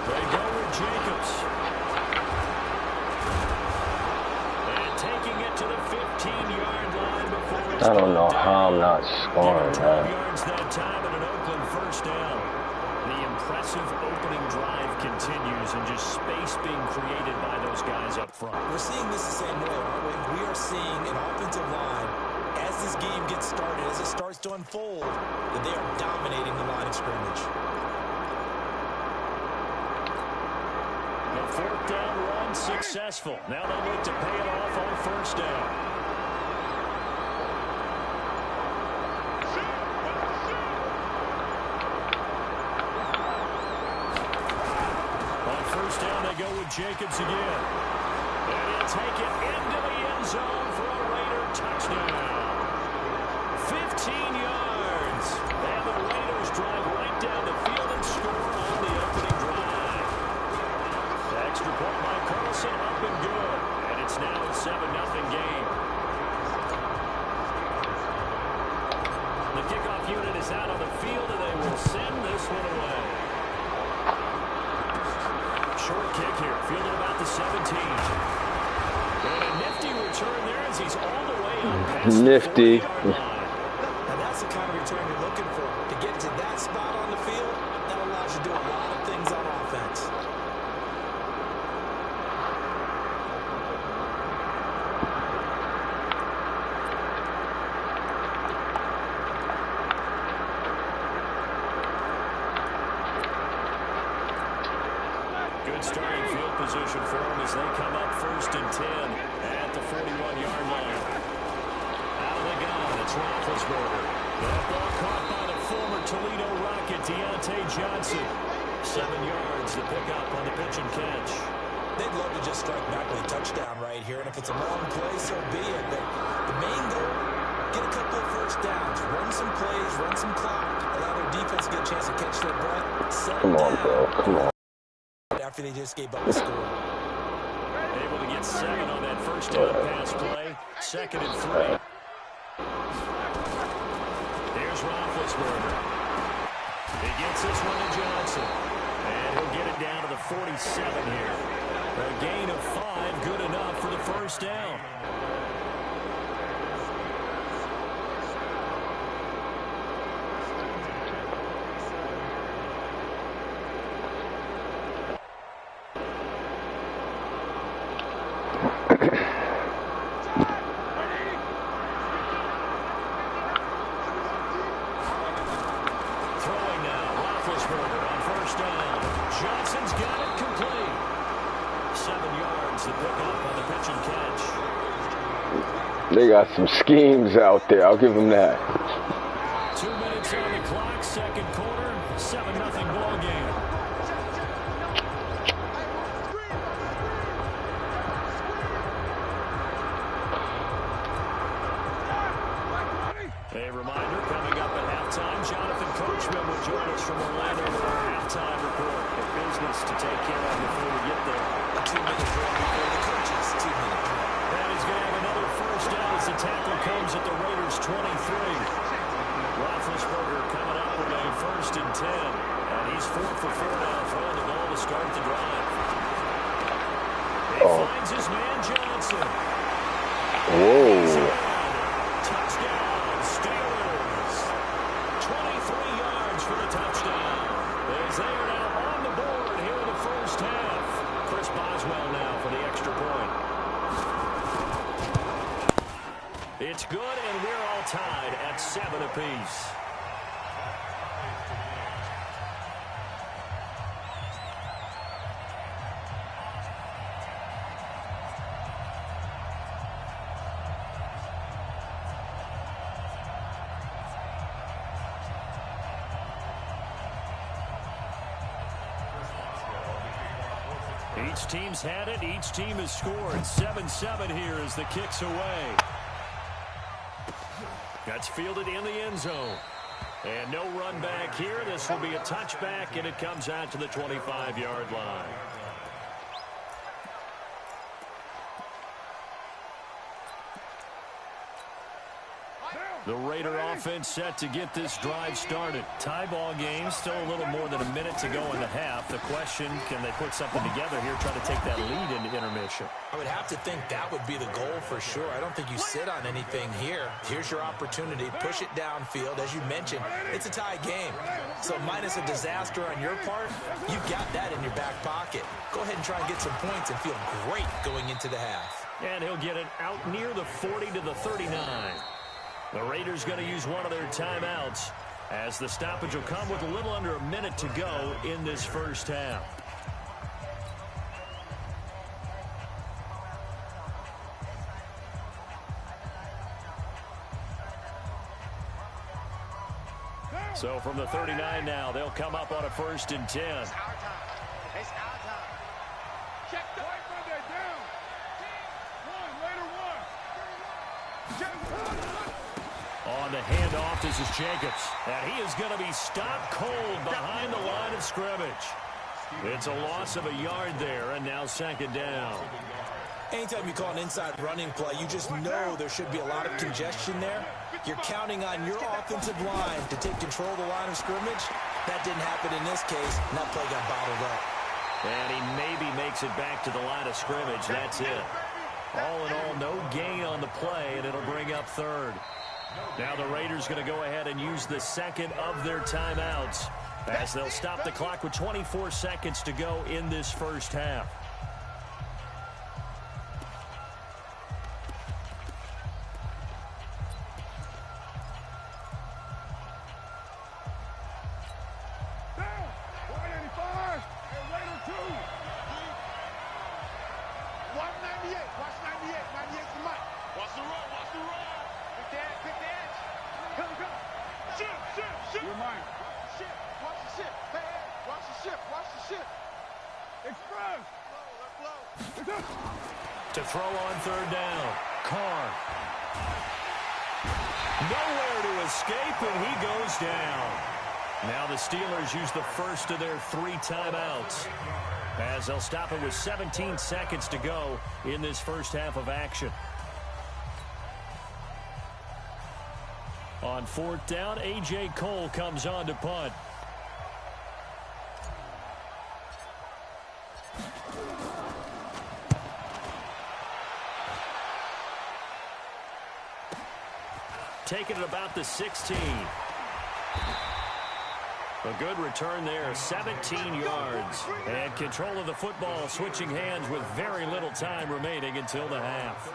They go with Jacobs. And taking it to the 15-yard line before. I don't know how I'm not scoring, 12 yards that time and an Oakland first down. The impressive opening drive continues and just space being created by those guys up front. We're seeing this the same way, aren't we? We are seeing an offensive line, as this game gets started, as it starts to unfold, that they are dominating the line of scrimmage. The 4th down run successful. Now they'll look to pay it off on 1st down. Go with Jacobs again. And he'll take it into the end zone for a Raider touchdown. 15 yards. And the Raiders drive right down the field and score on the opening drive. The extra point by Carlson up and good. And it's now a 7-0 game. The kickoff unit is out on the field and they will send this one away. Short kick here, fielded about the 17. And a nifty return there as he's all the way up past nifty. The 40-yard line. And that's the kind of return you're looking for. To get to that spot on the field, that allows you to do a lot of things on offense. Starting field position for them as they come up 1st and 10 at the 41-yard line. Out of the gun, it's Roethlisberger. That ball caught by the former Toledo Rocket, Deontay Johnson. 7 yards to pick up on the pitch and catch. They'd love to just strike back with a touchdown right here, and if it's a long play, so be it. But the main goal, get a couple of first downs, run some plays, run some clock, allow their defense to get a chance to catch their breath. Come on, bro. Come on. after they just gave up the score. Able to get 7 on that first down pass play. 2nd and 3. Here's Roethlisberger. He gets this one to Johnson. And he'll get it down to the 47 here. A gain of 5, good enough for the first down. They got some schemes out there. I'll give them that. 2 minutes on the clock, second quarter, 7-0 ball game. A reminder, coming up at halftime, Jonathan Coachman will join us from Orlando for our halftime report. A business to take care of before we get there. A 2-minute drill before the coaches. 2-minute drill. That is going to have another first down as the tackle comes at the Raiders' 23. Roethlisberger coming up with a 1st and 10. And he's 4 for 4 now, throwing the ball to start the drive. He finds his man Johnson. Whoa. Touchdown, Steelers. 23 yards for the touchdown. As they are now on the board here in the first half. Chris Boswell now for the extra point. It's good, and we're all tied at 7 apiece. Each team's had it. Each team has scored. 7-7 here as the kick's away. That's fielded in the end zone. And no run back here. This will be a touchback, and it comes out to the 25-yard line. The Raider offense set to get this drive started. Tie ball game, still a little more than a minute to go in the half. The question, can they put something together here, try to take that lead into intermission? I would have to think that would be the goal for sure. I don't think you sit on anything here. Here's your opportunity. Push it downfield. As you mentioned, it's a tie game. So minus a disaster on your part, you've got that in your back pocket. Go ahead and try and get some points and feel great going into the half. And he'll get it out near the 40 to the 39. The Raiders going to use one of their timeouts as the stoppage will come with a little under a minute to go in this first half. So from the 39 now, they'll come up on a 1st and 10. It's our time. It's our time. Check the right when they're down. One, later one. On the handoff, this is Jacobs. And he is going to be stopped cold behind the line of scrimmage. It's a loss of a yard there, and now 2nd down. Anytime you call an inside running play, you just know there should be a lot of congestion there. You're counting on your offensive line to take control of the line of scrimmage. That didn't happen in this case, and that play got bottled up. And he maybe makes it back to the line of scrimmage. That's it. All in all, no gain on the play, and it'll bring up 3rd. Now the Raiders going to go ahead and use the 2nd of their timeouts as they'll stop the clock with 24 seconds to go in this first half. To throw on 3rd down. Carr. Nowhere to escape, and he goes down. Now the Steelers use the first of their 3 timeouts as they'll stop it with 17 seconds to go in this first half of action. On fourth down, A.J. Cole comes on to punt. Taking it about the 16. A good return there, 17 yards. And control of the football switching hands with very little time remaining until the half.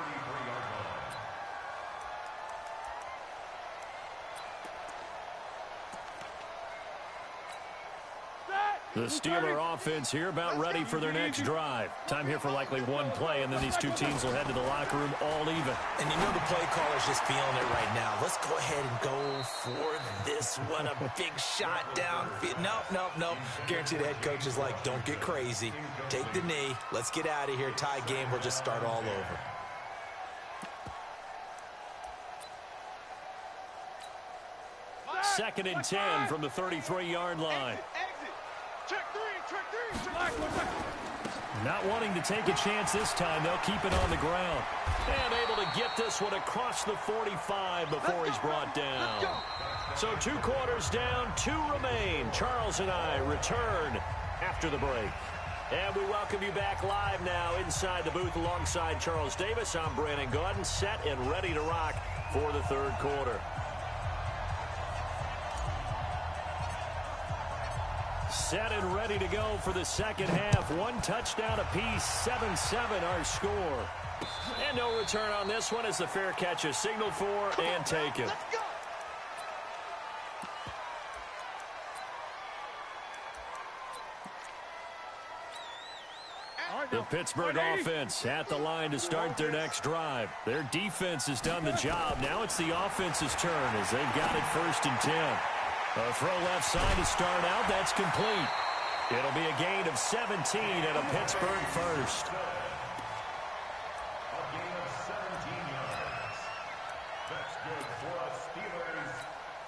The Steeler offense here about ready for their next drive. Time here for likely one play, and then these two teams will head to the locker room all even. And you know the play caller's just feeling it right now. Let's go ahead and go for this one. A big shot down. Nope. Guarantee the head coach is like, don't get crazy. Take the knee. Let's get out of here. Tie game. We'll just start all over. Second and 10 from the 33-yard line. Check three. Not wanting to take a chance this time. They'll keep it on the ground. And able to get this one across the 45 before he's brought down. So 2 quarters down, 2 remain. Charles and I return after the break. And we welcome you back live now inside the booth alongside Charles Davis. I'm Brandon Gaudin, set and ready to rock for the third quarter. Set and ready to go for the second half. 1 touchdown apiece, 7-7 our score. And no return on this one as the fair catch is signaled for and taken. The Pittsburgh offense at the line to start their next drive. Their defense has done the job. Now it's the offense's turn as they've got it 1st and 10. A throw left side to start out. That's complete. It'll be a gain of 17 and a Pittsburgh first. A gain of 17 yards. That's good for a Steelers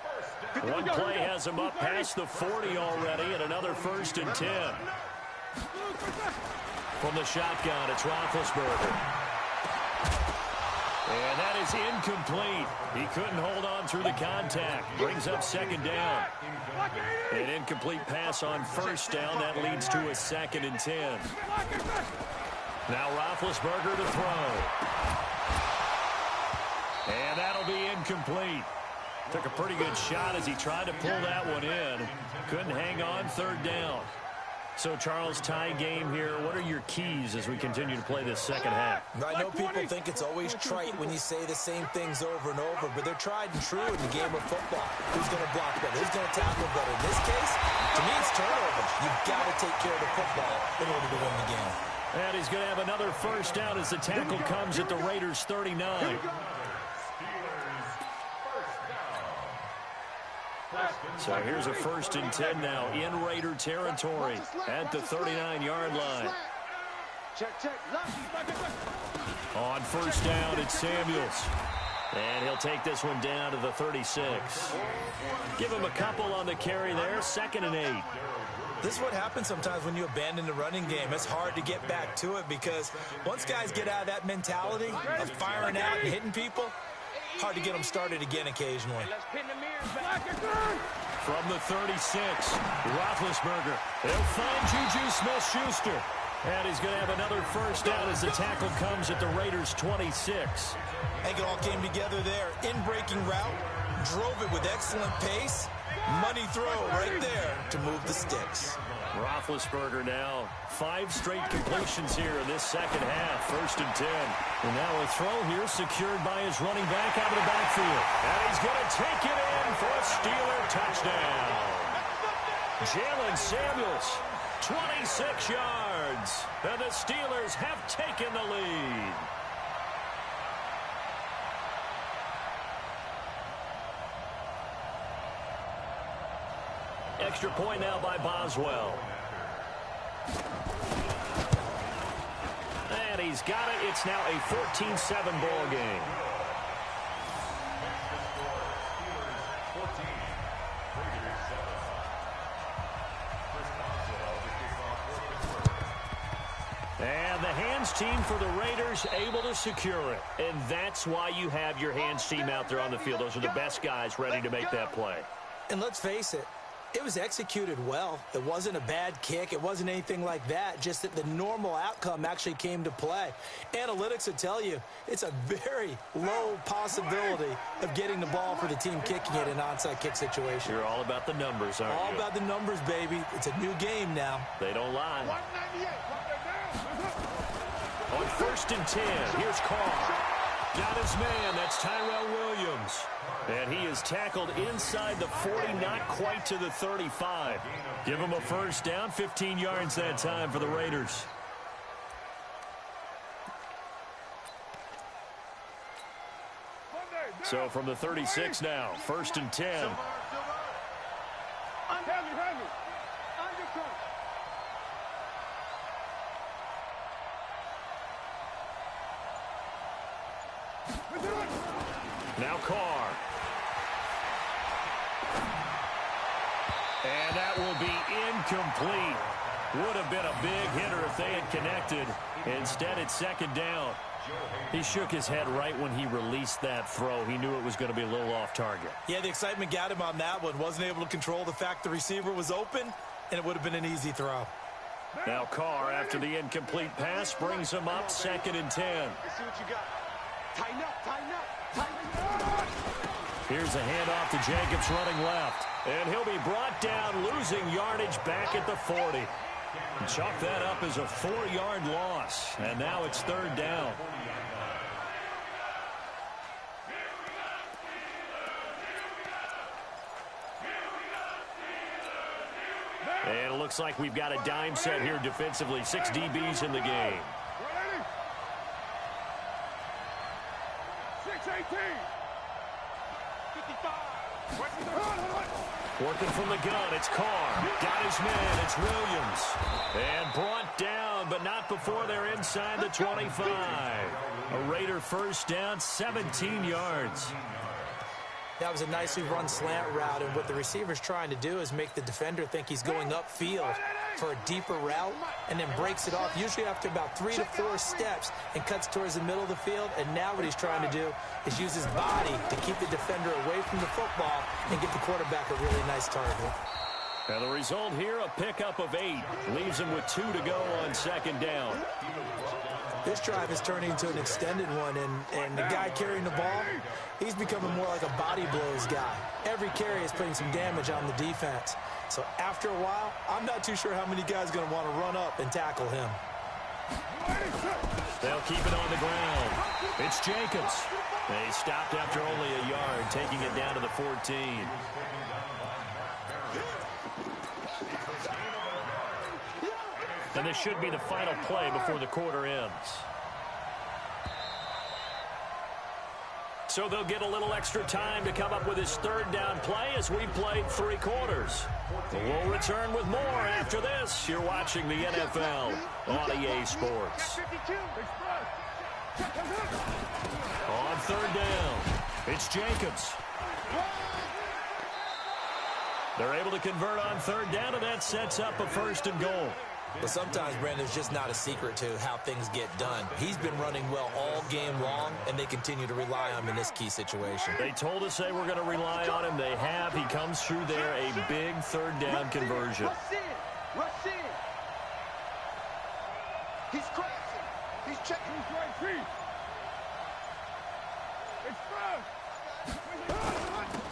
first down. One play has him up past the 40 already, and another 1st and 10. From the shotgun, it's Roethlisberger. And that is incomplete. He couldn't hold on through the contact. Brings up 2nd down. An incomplete pass on 1st down. That leads to a 2nd and 10. Now Roethlisberger to throw. And that'll be incomplete. Took a pretty good shot as he tried to pull that one in. Couldn't hang on, 3rd down. So, Charles, tie game here. What are your keys as we continue to play this second half? I know people think it's always trite when you say the same things over and over, but they're tried and true in the game of football. Who's going to block better? Who's going to tackle better? In this case, to me, it's turnovers. You've got to take care of the football in order to win the game. And he's going to have another 1st down as the tackle comes at the Raiders' 39. So here's a 1st and 10 now in Raider territory at the 39-yard line. On 1st down, it's Samuels. And he'll take this one down to the 36. Give him a couple on the carry there, 2nd and 8. This is what happens sometimes when you abandon the running game. It's hard to get back to it because once guys get out of that mentality of firing out and hitting people, hard to get them started again occasionally. From the 36, Roethlisberger. They'll find Juju Smith-Schuster. And he's going to have another 1st down as the tackle comes at the Raiders' 26. I think it all came together there. In-breaking route, drove it with excellent pace. Money throw right there to move the sticks. Roethlisberger now 5 straight completions here in this second half. 1st and 10. And now a throw here secured by his running back out of the backfield. And he's going to take it in for a Steeler touchdown. Jalen Samuels, 26 yards. And the Steelers have taken the lead. Extra point now by Boswell. And he's got it. It's now a 14-7 ball game. the hands team for the Raiders able to secure it. And that's why you have your hands team out there on the field. Those are the best guys ready to make that play. And let's face it, it was executed well. It wasn't a bad kick. It wasn't anything like that. Just that the normal outcome actually came to play. Analytics will tell you it's a very low possibility of getting the ball for the team kicking it in an onside kick situation. You're all about the numbers, aren't you? All about the numbers, baby. It's a new game now. They don't lie. 198. On 1st and 10, here's Carr. Got his man. That's Tyrell Williams. And he is tackled inside the 40, not quite to the 35. Give him a first down, 15 yards that time for the Raiders. So from the 36 now, 1st and 10. Now Carr. And that will be incomplete. Would have been a big hitter if they had connected. Instead, it's 2nd down. He shook his head right when he released that throw. He knew it was going to be a little off target. Yeah, the excitement got him on that one. Wasn't able to control the fact the receiver was open, and it would have been an easy throw. Now Carr, after the incomplete pass, brings him up 2nd and 10. Let's see what you got. Tighten up, tighten up, tighten up. Here's a handoff to Jacobs running left. And he'll be brought down, losing yardage back at the 40. Chalk that up as a 4-yard loss. And now it's 3rd down. And it looks like we've got a dime set here defensively. 6 DBs in the game. 6-18. 55. Working from the gun, it's Carr. Got his man, it's Williams. And brought down, but not before they're inside the 25. A Raider first down, 17 yards. That was a nicely run slant route, and what the receiver's trying to do is make the defender think he's going upfield for a deeper route, and then breaks it off, usually after about 3 to 4 steps, and cuts towards the middle of the field. And now what he's trying to do is use his body to keep the defender away from the football and get the quarterback a really nice target. And the result here, a pickup of 8. Leaves him with 2 to go on 2nd down. This drive is turning into an extended one, and the guy carrying the ball, he's becoming more like a body blows guy. Every carry is putting some damage on the defense. So after a while, I'm not too sure how many guys are going to want to run up and tackle him. They'll keep it on the ground. It's Jacobs. They stopped after only a yard, taking it down to the 14. And this should be the final play before the quarter ends. So they'll get a little extra time to come up with his 3rd down play as we played 3 quarters. We'll return with more after this. You're watching the NFL on EA Sports. On 3rd down, it's Jacobs. They're able to convert on 3rd down, and that sets up a 1st and goal. But sometimes, Brandon, there's just not a secret to how things get done. He's been running well all game long, and they continue to rely on him in this key situation. They told us they were going to rely on him. They have. He comes through there, a big 3rd down conversion. Rush in. Rush in. He's crashing. He's checking his right feet. It's first.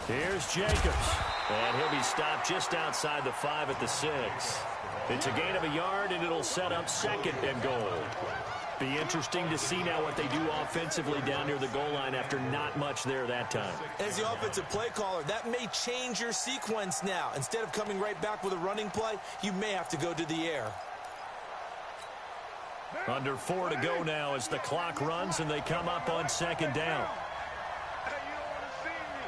Here's Jacobs. And he'll be stopped just outside the 5 at the 6. It's a gain of a yard, and it'll set up 2nd and goal. Be interesting to see now what they do offensively down near the goal line after not much there that time. As the offensive play caller, that may change your sequence now. Instead of coming right back with a running play, you may have to go to the air. Under 4 to go now as the clock runs, and they come up on 2nd down. Hey, you don't want to see me.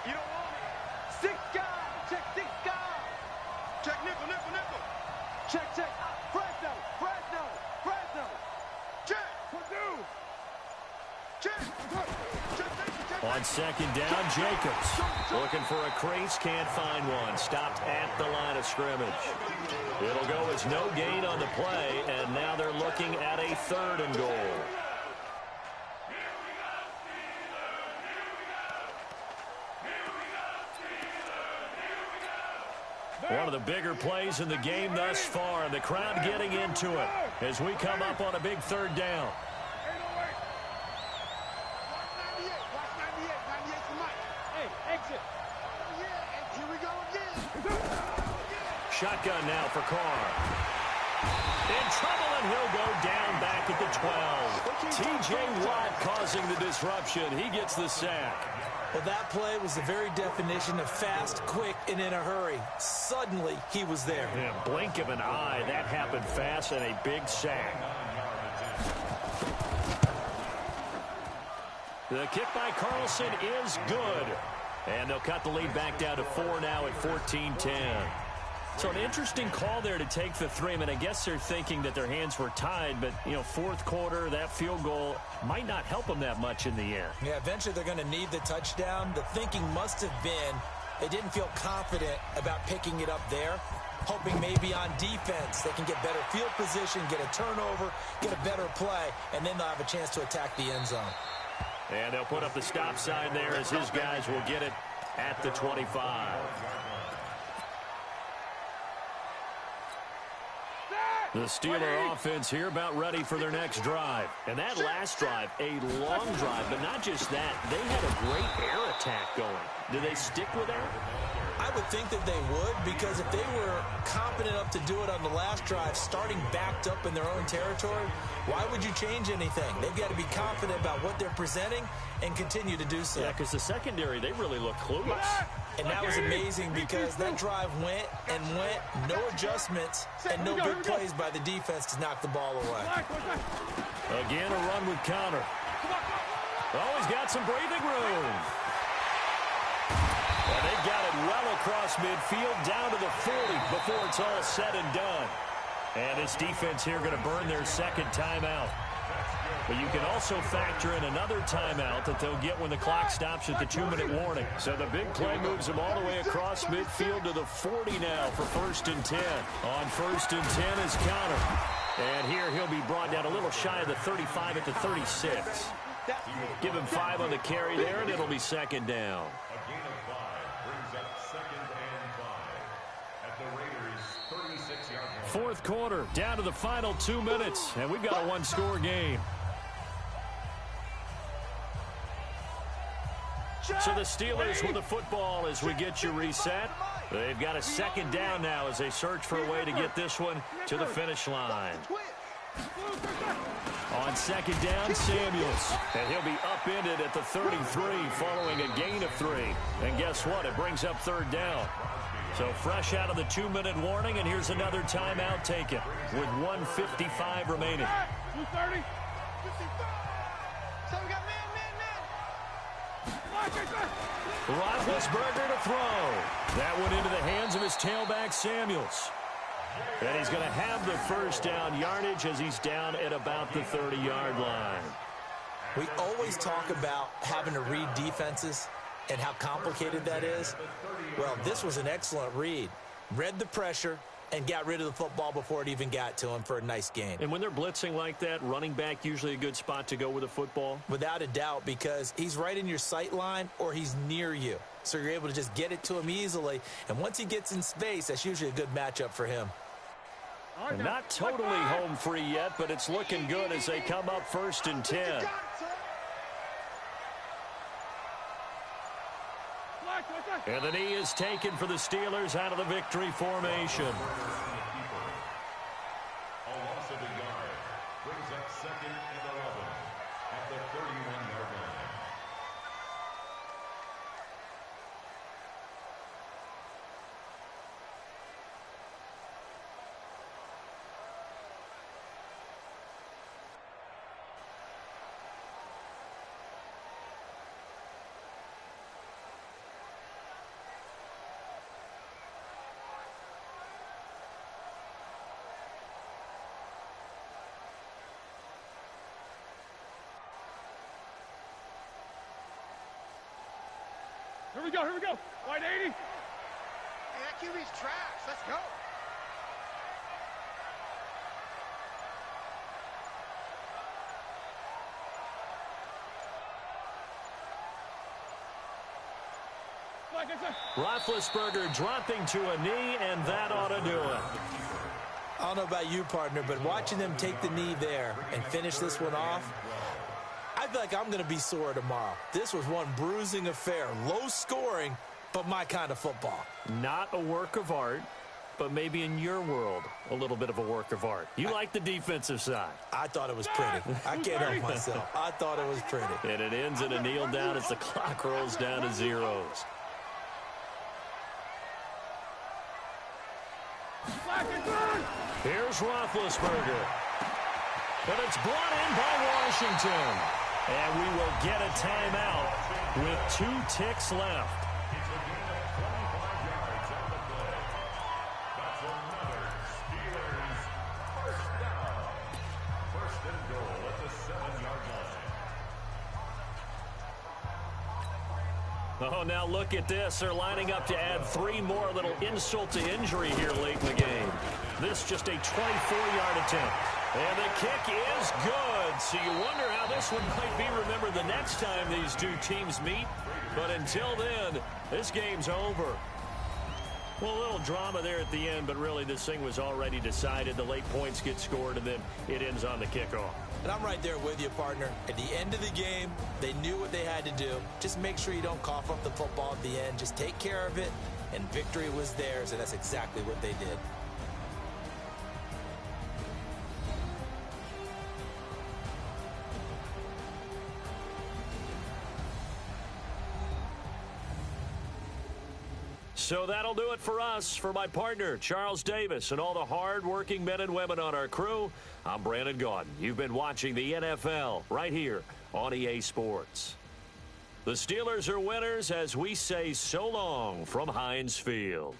You don't want me. 6 guys. Check 6 guys. Check nickel, nickel, nickel. Check, check. Fresno, Fresno, Fresno. Check. Purdue. Check. Check, check, check. On second down, Jacobs looking for a crease, can't find one. Stopped at the line of scrimmage. It'll go as no gain on the play, and now they're looking at a 3rd and goal. One of the bigger plays in the game thus far, and the crowd getting into it as we come up on a big 3rd down. Shotgun now for Carr. In trouble, and he'll go down back at the 12. T.J. Watt causing the disruption. He gets the sack. Well, that play was the very definition of fast, quick, and in a hurry. Suddenly, he was there. Yeah, blink of an eye. That happened fast, and a big sack. The kick by Carlson is good. And they'll cut the lead back down to 4 now at 14-10. So an interesting call there to take the 3. I mean, I guess they're thinking that their hands were tied, but, you know, 4th quarter, that field goal might not help them that much in the end. Yeah, eventually they're going to need the touchdown. The thinking must have been they didn't feel confident about picking it up there, hoping maybe on defense they can get better field position, get a turnover, get a better play, and then they'll have a chance to attack the end zone. And they'll put up the stop sign there as his guys will get it at the 25. The Steeler offense here about ready for their next drive. And that last drive, a long drive, but not just that. They had a great air attack going. Do they stick with that? I would think that they would, because if they were confident enough to do it on the last drive, starting backed up in their own territory, why would you change anything? They've got to be confident about what they're presenting and continue to do so. Yeah, because the secondary, they really look clueless. And that was amazing because that drive went and went, no adjustments, and no big plays by the defense to knock the ball away. Again, a run with counter. Oh, he's got some breathing room. And they got it well across midfield, down to the 40 before it's all said and done. And this defense here going to burn their 2nd timeout. But you can also factor in another timeout that they'll get when the clock stops at the 2-minute warning. So the big play moves them all the way across midfield to the 40 now for 1st and 10. On 1st and 10 is counter. And here he'll be brought down a little shy of the 35 at the 36. Give him 5 on the carry there, and it'll be 2nd down. A gain of 5 brings up 2nd and 5 at the Raiders' 36-yard line. 4th quarter, down to the final 2 minutes, and we've got a 1-score game. So the Steelers with the football as we get you reset. They've got a 2nd down now as they search for a way to get this one to the finish line. On 2nd down, Samuels. And he'll be upended at the 33 following a gain of 3. And guess what? It brings up 3rd down. So fresh out of the 2-minute warning, and here's another timeout taken with 1:55 remaining. 2:30. So we got man. Roethlisberger to throw. That went into the hands of his tailback, Samuels. And he's going to have the 1st down yardage as he's down at about the 30-yard line. We always talk about having to read defenses and how complicated that is. Well, this was an excellent read. Read the pressure and got rid of the football before it even got to him for a nice gain. And when they're blitzing like that, running back usually a good spot to go with a football? Without a doubt, because he's right in your sight line or he's near you. So you're able to just get it to him easily. And once he gets in space, that's usually a good matchup for him. And not totally home free yet, but it's looking good as they come up 1st and 10. And the knee is taken for the Steelers out of the victory formation. A loss of a yard brings up 2nd and 11 at the 31-yard line. Here we go, here we go. Wide 80. Hey, that QB's trash. Let's go. Roethlisberger dropping to a knee, and that ought to do it. I don't know about you, partner, but watching them take the knee there and finish this one off, I feel like I'm going to be sore tomorrow. This was one bruising affair. Low scoring, but my kind of football. Not a work of art, but maybe in your world, a little bit of a work of art. You like the defensive side. I thought it was pretty. I can't help myself. I thought it was pretty. And it ends in a kneel down as the clock rolls down to zeros. Here's Roethlisberger. But it's brought in by Washington. And we will get a timeout with 2 ticks left. It's a gain of 25 yards on the play. That's another Steelers first down. First and goal at the 7-yard line. Oh, now look at this. They're lining up to add 3 more. Little insult to injury here late in the game. This just a 24-yard attempt. And the kick is good. So you wonder how this one might be remembered the next time these two teams meet. But until then, this game's over. Well, a little drama there at the end, but really this thing was already decided. The late points get scored, and then it ends on the kickoff. And I'm right there with you, partner. At the end of the game, they knew what they had to do. Just make sure you don't cough up the football at the end. Just take care of it, and victory was theirs, and that's exactly what they did. So that'll do it for us. For my partner, Charles Davis, and all the hard-working men and women on our crew, I'm Brandon Gaudin. You've been watching the NFL right here on EA Sports. The Steelers are winners as we say so long from Heinz Field.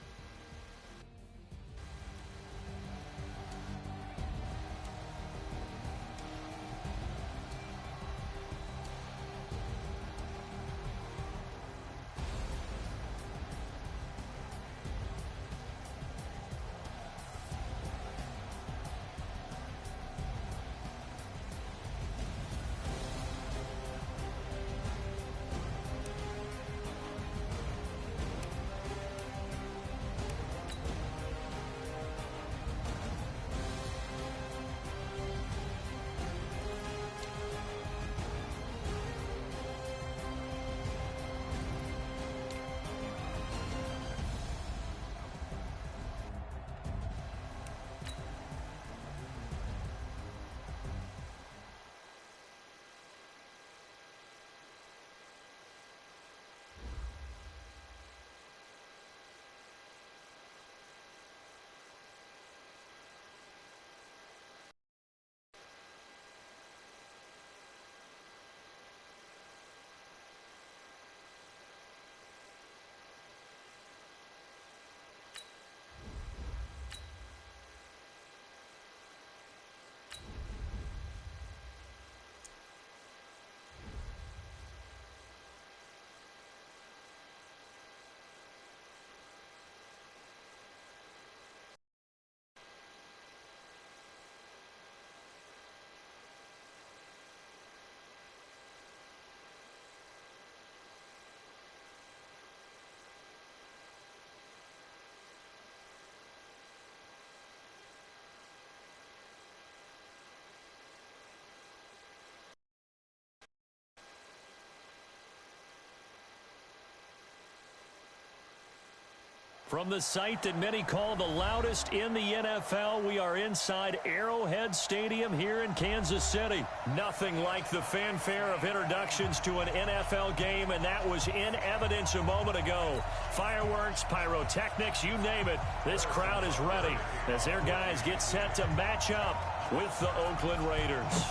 From the site that many call the loudest in the NFL, we are inside Arrowhead Stadium here in Kansas City. Nothing like the fanfare of introductions to an NFL game, and that was in evidence a moment ago. Fireworks, pyrotechnics, you name it. This crowd is ready as their guys get set to match up with the Oakland Raiders.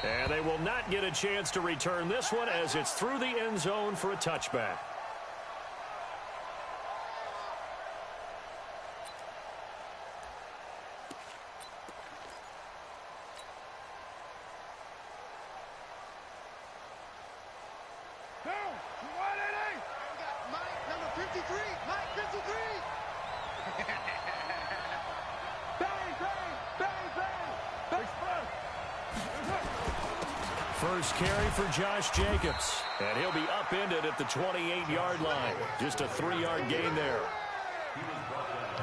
And they will not get a chance to return this one as it's through the end zone for a touchback. 53. Mike 53. Bang, bang, bang, bang. First carry for Josh Jacobs. And he'll be upended at the 28-yard line. Just a 3-yard gain there.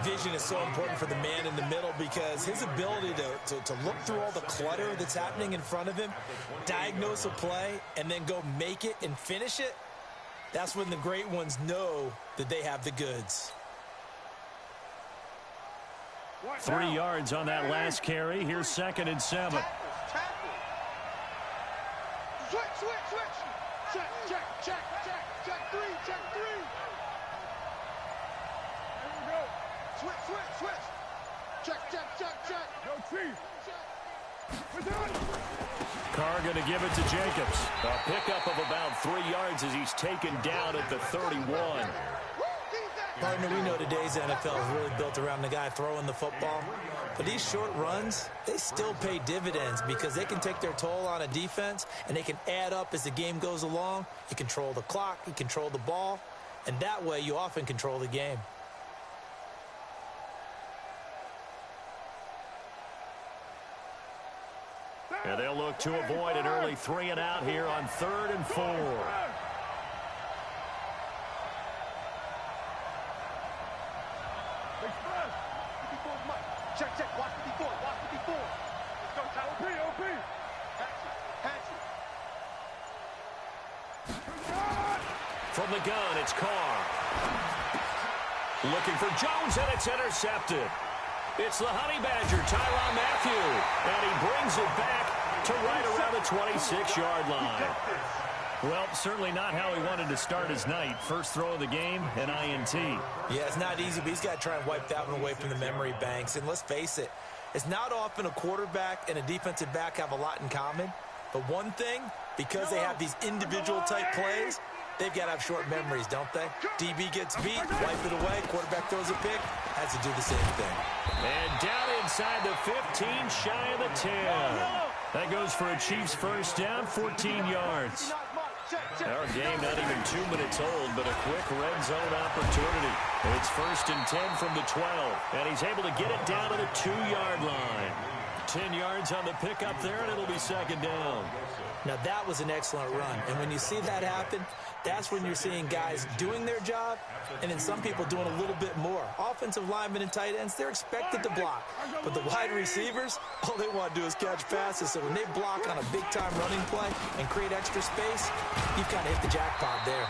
Vision is so important for the man in the middle because his ability to look through all the clutter that's happening in front of him, diagnose a play, and then go make it and finish it, that's when the great ones know that they have the goods. 3 yards on that last carry. Here's 2nd and 7. Switch, switch, switch. Check, check, check, check, check 3, check 3. There we go. Switch, switch, switch. Check, check, check, check. Yo, Chief. We're done. Carr going to give it to Jacobs. A pickup of about 3 yards as he's taken down at the 31. Partner, we know today's NFL is really built around the guy throwing the football. But these short runs, they still pay dividends because they can take their toll on a defense and they can add up as the game goes along. You control the clock, you control the ball, and that way you often control the game. And they'll look to avoid an early 3 and out here on 3rd and 4. Check, check, watch 54, watch 54. Let's go, Ty. OP, OP. Hatch it. From the gun, it's Carr. Looking for Jones, and it's intercepted. It's the Honey Badger, Tyrann Mathieu. And he brings it back to right around the 26-yard line. Well, certainly not how he wanted to start his night. First throw of the game, an INT. Yeah, it's not easy, but he's got to try and wipe that one away from the memory banks. And let's face it, it's not often a quarterback and a defensive back have a lot in common. But one thing, because they have these individual type plays, they've got to have short memories, don't they? DB gets beat, wipe it away, quarterback throws a pick, has to do the same thing. And down inside the 15, shy of the 10. That goes for a Chiefs first down, 14 yards. Our game not even 2 minutes old, but a quick red zone opportunity. It's 1st and 10 from the 12, and he's able to get it down to the 2-yard line. 10 yards on the pickup there, and it'll be 2nd down. Now, that was an excellent run, and when you see that happen, that's when you're seeing guys doing their job and then some people doing a little bit more. Offensive linemen and tight ends, they're expected to block. But the wide receivers, all they want to do is catch passes. So when they block on a big-time running play and create extra space, you've kind of hit the jackpot there.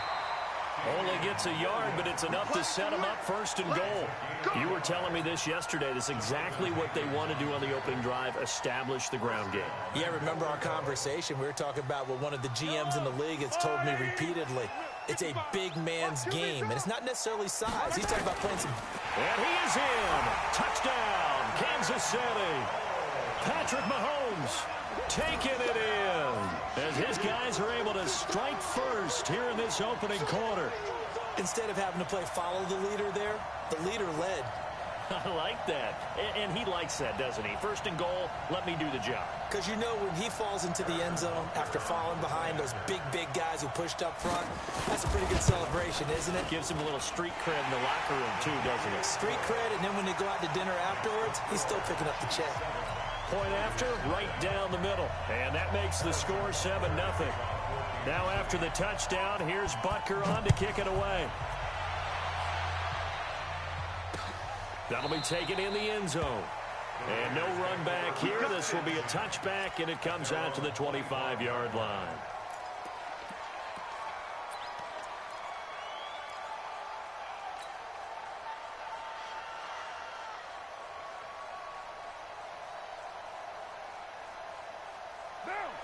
Only gets a yard, but it's enough to set him up 1st and goal. You were telling me this yesterday. This is exactly what they want to do on the opening drive, establish the ground game. Yeah, remember our conversation? We were talking about what one of the GMs in the league has told me repeatedly. It's a big man's game, and it's not necessarily size. He's talking about playing some... And he is in. Touchdown, Kansas City. Patrick Mahomes taking it in as his guys are able to strike first here in this opening quarter. Instead of having to play follow the leader there, the leader led. I like that. And he likes that, doesn't he? 1st and goal, let me do the job. Because you know when he falls into the end zone after falling behind those big guys who pushed up front, that's a pretty good celebration, isn't it? Gives him a little street cred in the locker room, too, doesn't it? Street cred, and then when they go out to dinner afterwards, he's still picking up the check. Point after, right down the middle. And that makes the score 7-0. Now after the touchdown, here's Butker on to kick it away. That'll be taken in the end zone. And no run back here. This will be a touchback, and it comes out to the 25-yard line.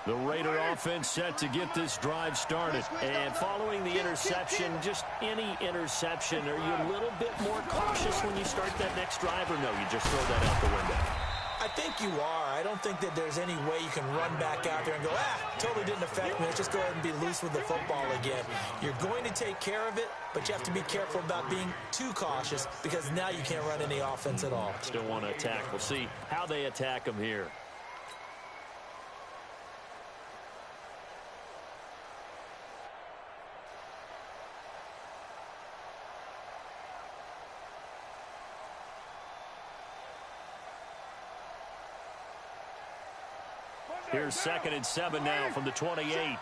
The Raider offense set to get this drive started. And following the interception, just any interception, are you a little bit more cautious when you start that next drive, or no, you just throw that out the window? I think you are. I don't think that there's any way you can run back out there and go, totally didn't affect me. Let's just go ahead and be loose with the football again. You're going to take care of it, but you have to be careful about being too cautious because now you can't run any offense at all. Still want to attack. We'll see how they attack them here. Here's 2nd and 7 now from the 28.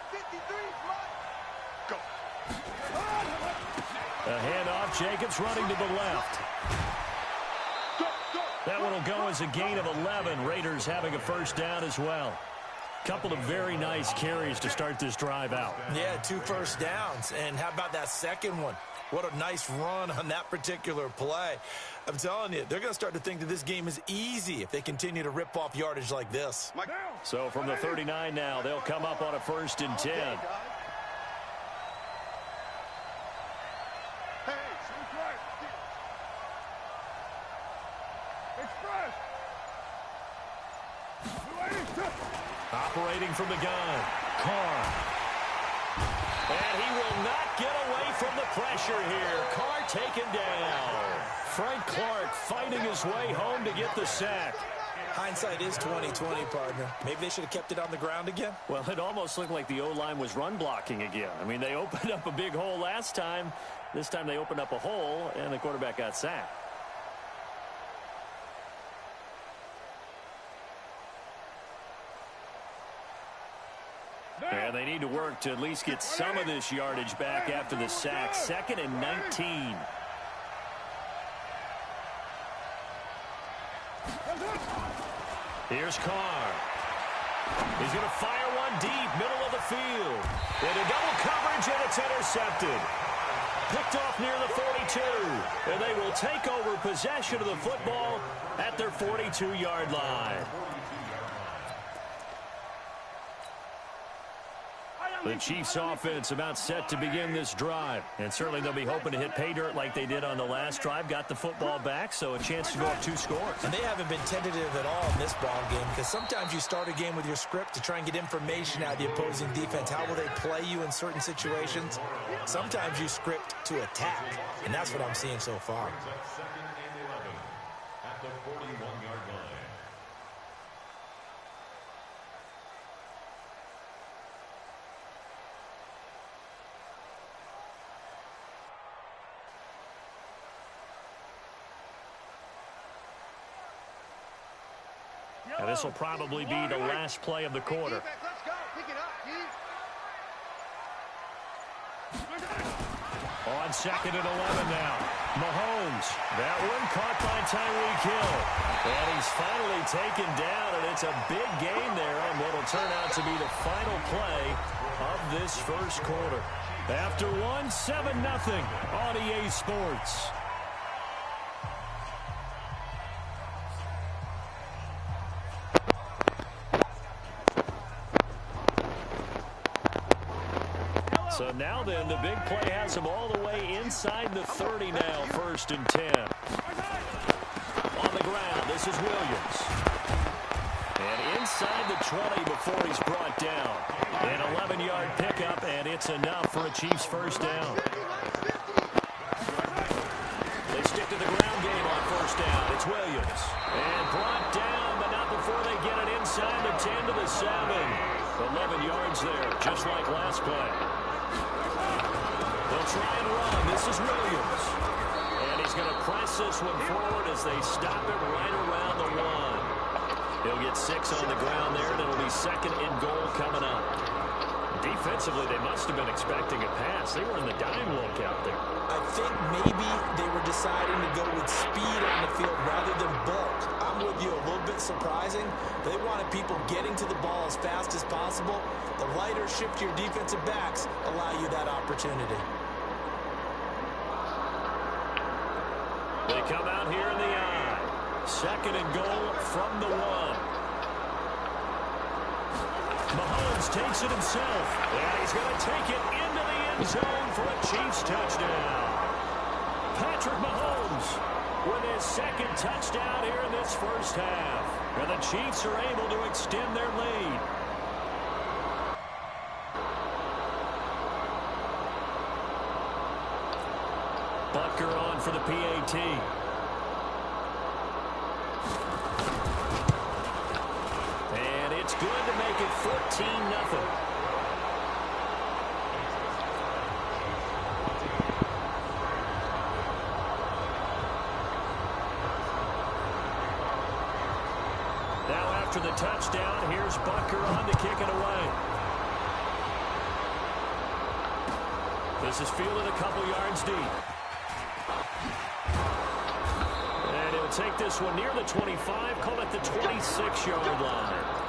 A handoff. Jacobs running to the left. That one will go as a gain of 11. Raiders having a first down as well. Couple of very nice carries to start this drive out. Yeah, 2 first downs. And how about that second one? What a nice run on that particular play. I'm telling you, they're going to start to think that this game is easy if they continue to rip off yardage like this. So from the 39 now, they'll come up on a 1st and 10. Operating from the gun, Carr. And he will not get away from the pressure here. Carr taken down. Frank Clark fighting his way home to get the sack. Hindsight is 20/20, partner. Maybe they should have kept it on the ground again. Well, it almost looked like the O-line was run blocking again. I mean, they opened up a big hole last time. This time they opened up a hole, and the quarterback got sacked. And they need to work to at least get some of this yardage back after the sack. 2nd and 19. Here's Carr. He's going to fire one deep, middle of the field. Into double coverage, and it's intercepted. Picked off near the 42. And they will take over possession of the football at their 42-yard line. The Chiefs offense about set to begin this drive. And certainly they'll be hoping to hit pay dirt like they did on the last drive. Got the football back, so a chance to go up 2 scores. And they haven't been tentative at all in this ball game, because sometimes you start a game with your script to try and get information out of the opposing defense. How will they play you in certain situations? Sometimes you script to attack, and that's what I'm seeing so far. At 2nd and 11 at the 41-yard line. And this will probably be the last play of the quarter. On 2nd and 11 now. Mahomes. That one caught by Tyreek Hill. And he's finally taken down, and it's a big gain there on what will turn out to be the final play of this first quarter. After one, 7-0 on EA Sports. So now then, the big play has him all the way inside the 30 now, 1st and 10. On the ground, this is Williams. And inside the 20 before he's brought down. An 11-yard pickup, and it's enough for a Chiefs first down. They stick to the ground game on 1st down. It's Williams. And brought down, but not before they get it inside the 10 to the 7. 11 yards there, just like last play. They'll try and run. This is Williams. And he's going to press this one forward as they stop it right around the 1. He'll get 6 on the ground there, and it'll be 2nd and goal coming up. Defensively, they must have been expecting a pass. They were in the dime look out there. I think maybe they were deciding to go with speed on the field rather than bulk. I'm with you, a little bit surprising. They wanted people getting to the ball as fast as possible. The lighter shift your defensive backs allow you that opportunity. They come out here in the eye. 2nd and goal from the 1. Mahomes takes it himself. And he's going to take it into the end zone for a Chiefs touchdown. Patrick Mahomes with his 2nd touchdown here in this first half. And the Chiefs are able to extend their lead. Butker on for the PAT. And it's good to make it 14-0. Now After the touchdown, here's Butker on to kick it away. This is fielded a couple yards deep. And he'll take this one near the 25, call it the 26-yard line.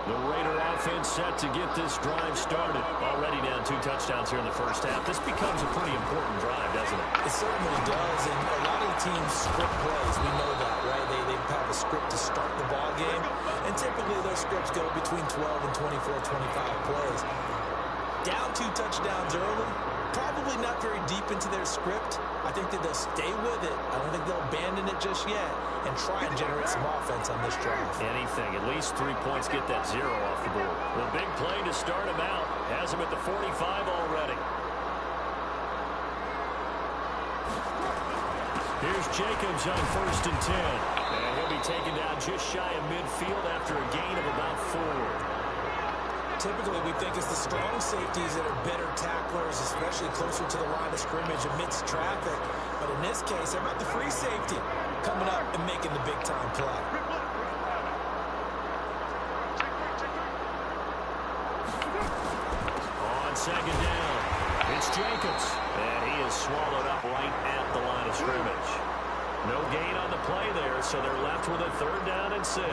The Raider offense set to get this drive started. Already down 2 touchdowns here in the first half. This becomes a pretty important drive, doesn't it? It certainly does, and a lot of the teams script plays. We know that, right? They have a script to start the ball game, and typically those scripts go between 12 and 24, 25 plays. Down 2 touchdowns early, probably not very deep into their script. I think that they'll stay with it. I don't think they'll abandon it just yet and try and generate some offense on this drive. Anything. At least 3 points get that 0 off the board. The big play to start him out. Has him at the 45 already. Here's Jacobs on 1st and 10. And he'll be taken down just shy of midfield after a gain of about 4. Typically, we think it's the strong safeties that are better tacklers, especially closer to the line of scrimmage amidst traffic. But in this case, how about the free safety coming up and making the big-time play? On 2nd down, it's Jacobs. And he is swallowed up right at the line of scrimmage. No gain on the play there, so they're left with a 3rd down and 6.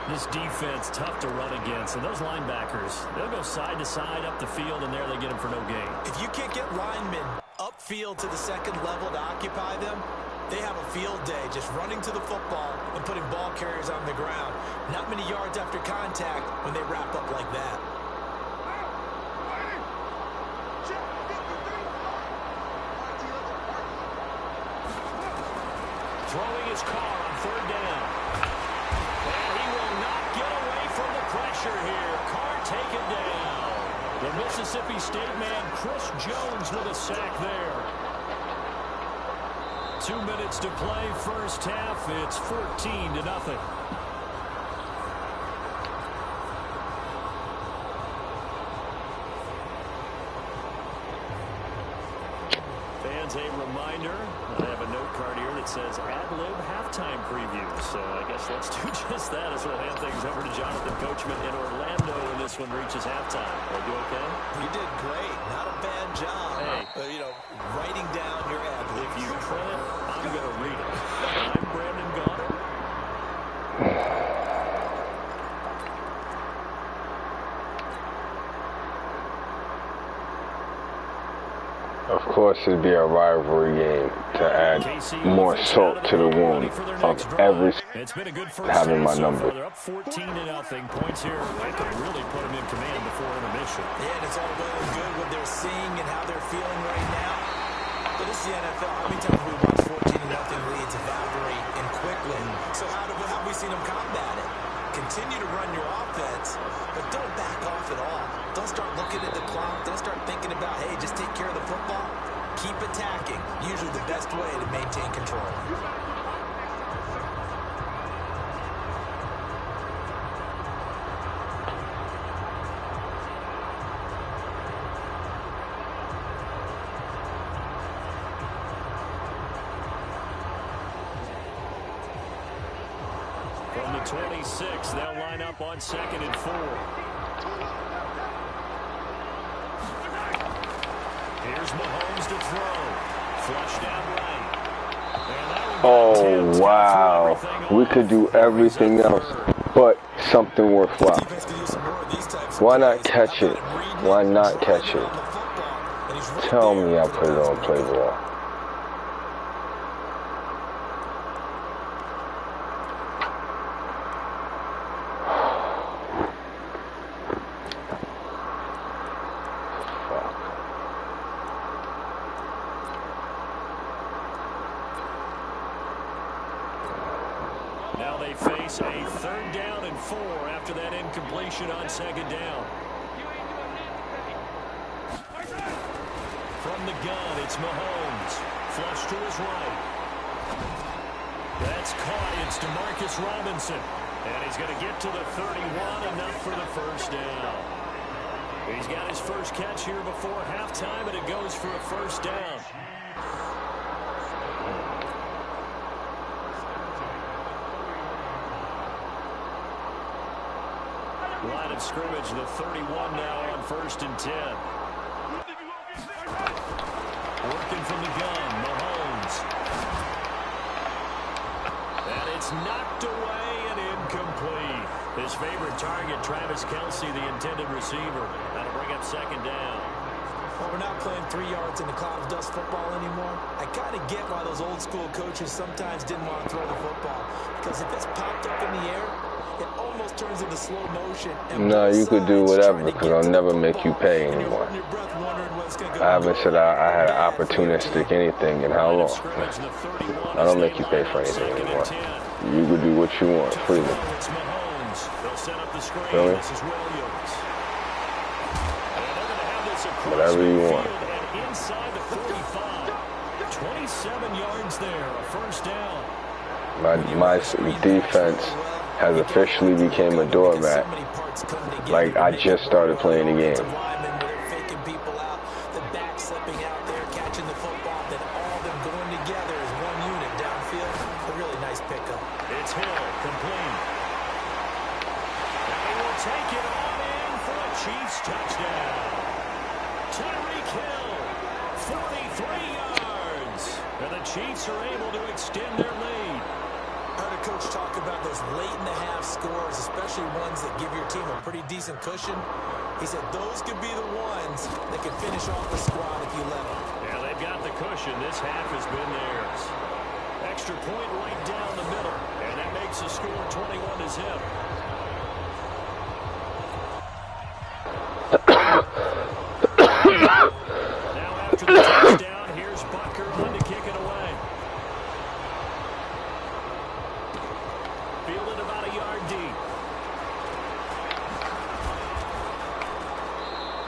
This defense, tough to run against. And those linebackers, they'll go side to side up the field, and there they get them for no gain. If you can't get linemen upfield to the 2nd level to occupy them, they have a field day just running to the football and putting ball carriers on the ground. Not many yards after contact when they wrap up like that. Throwing his car on 3rd down. And he will not get away from the pressure here. Carr taken down. The Mississippi State man, Chris Jones, with a sack there. 2 minutes to play, first half. It's 14-0. Fans, a reminder, I have a note card here that says ad-lib halftime preview. So I guess let's do just that as we'll hand things over to Jonathan Coachman in Orlando when this one reaches halftime. Are you okay? You did great. Not a bad job. Hey. Writing down your ad-libs. If you print it, I'm going to read it. I'm Brandon Goddard. Of course, it'd be a rivalry game to add more salt to the wound of every It's been a good first having my half so number. far. They're up 14-0. Points here. They could really put them in command before intermission. Yeah, and it's all well and good what they're seeing and how they're feeling right now. But this is the NFL. How many times have we watched 14-0 leads evaporate and quickly? So how have we seen them combat it? Continue to run your offense, but don't back off at all. Don't start looking at the clock. Don't start thinking about, hey, just take care of the football. Keep attacking. Usually the best way to maintain control. From the 26, they'll line up on 2nd and 4. Here's Mahomes to throw. Flushed out right. Oh, wow. We could do everything else but something worthwhile. Defense can use some more of these types of Why not plays. catch How it? about him read Why it, not just catch right it? on the football, and he's right Tell there me I for the put it on first play down. ball. Now they face a 3rd down and 4 after that incompletion on 2nd down. From the gun, it's Mahomes. Flush to his right. That's caught. It's Demarcus Robinson. And he's going to get to the 31, enough for the first down. He's got his first catch here before halftime, and it goes for a first down. Line of scrimmage, the 31 now on 1st and 10. Working from the gun, Mahomes. And it's knocked away and incomplete. His favorite target, Travis Kelce, the intended receiver. That'll bring up 2nd down. Well, we're not playing 3 yards in the cloud of dust football anymore. I kind of get why those old school coaches sometimes didn't want to throw the football. Because if it's popped up in the air, it almost turns into slow motion. No, you could do whatever because I'll never make you pay anymore. I haven't said I had an opportunistic anything in how long. I don't make you pay for anything anymore. You could do what you want freely. Feel me? Whatever you want. Inside the 45. 27 yards there, a first down. My defense has officially became a doormat. Like I just started playing the game. Faking people out, the back slipping out there, catching the football, then all of them going together as one unit downfield. A really nice pickup. It's Hill, complete. And he will take it on in for a Chiefs touchdown. Tyreek Hill, 43 yards. And the Chiefs are able to extend their lead. I heard a coach talk about those late-in-the-half scores, especially ones that give your team a pretty decent cushion. He said those could be the ones that can finish off the squad if you let them. Yeah, they've got the cushion. This half has been theirs. Extra point right down the middle. And that makes the score 21 to zip. Now after the touchdown, here's Butker on to kick it away. Fielded about a yard deep.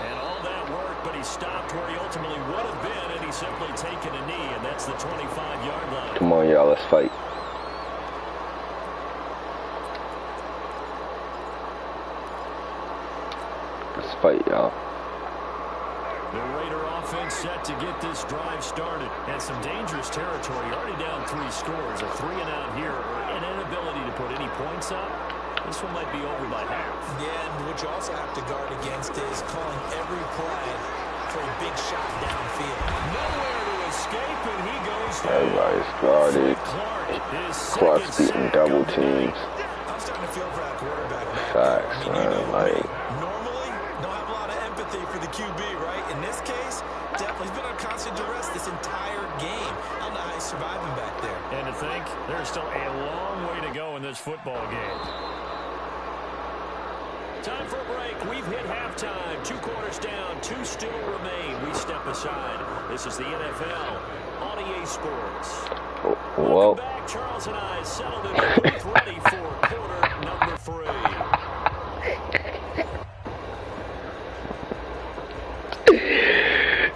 And all that work, but he stopped where he ultimately would have been, and he's simply taken a knee, and that's the 25-yard line. Come on, y'all, let's fight. Let's fight, y'all. The Raider offense set to get this drive started. And some dangerous territory. Already down 3 scores. A 3-and-out here, or an inability to put any points up. This one might be over by half. Yeah, and what you also have to guard against is calling every play for a big shot downfield. Nowhere to escape, and he goes down. Everybody's guarded. Clark's beating double teams. I'm starting to feel for that quarterback. Facts, man. Like, normally, don't have a lot of empathy for the QB, right? In this case, definitely he's been on constant duress this entire game. I don't know how he's surviving back there. And to think, there's still a long way to go in this football game. Time for a break. We've hit halftime. 2 quarters down. 2 still remain. We step aside. This is the NFL on EA Sports. well, Welcome back. Charles and I settled in the booth ready for quarter number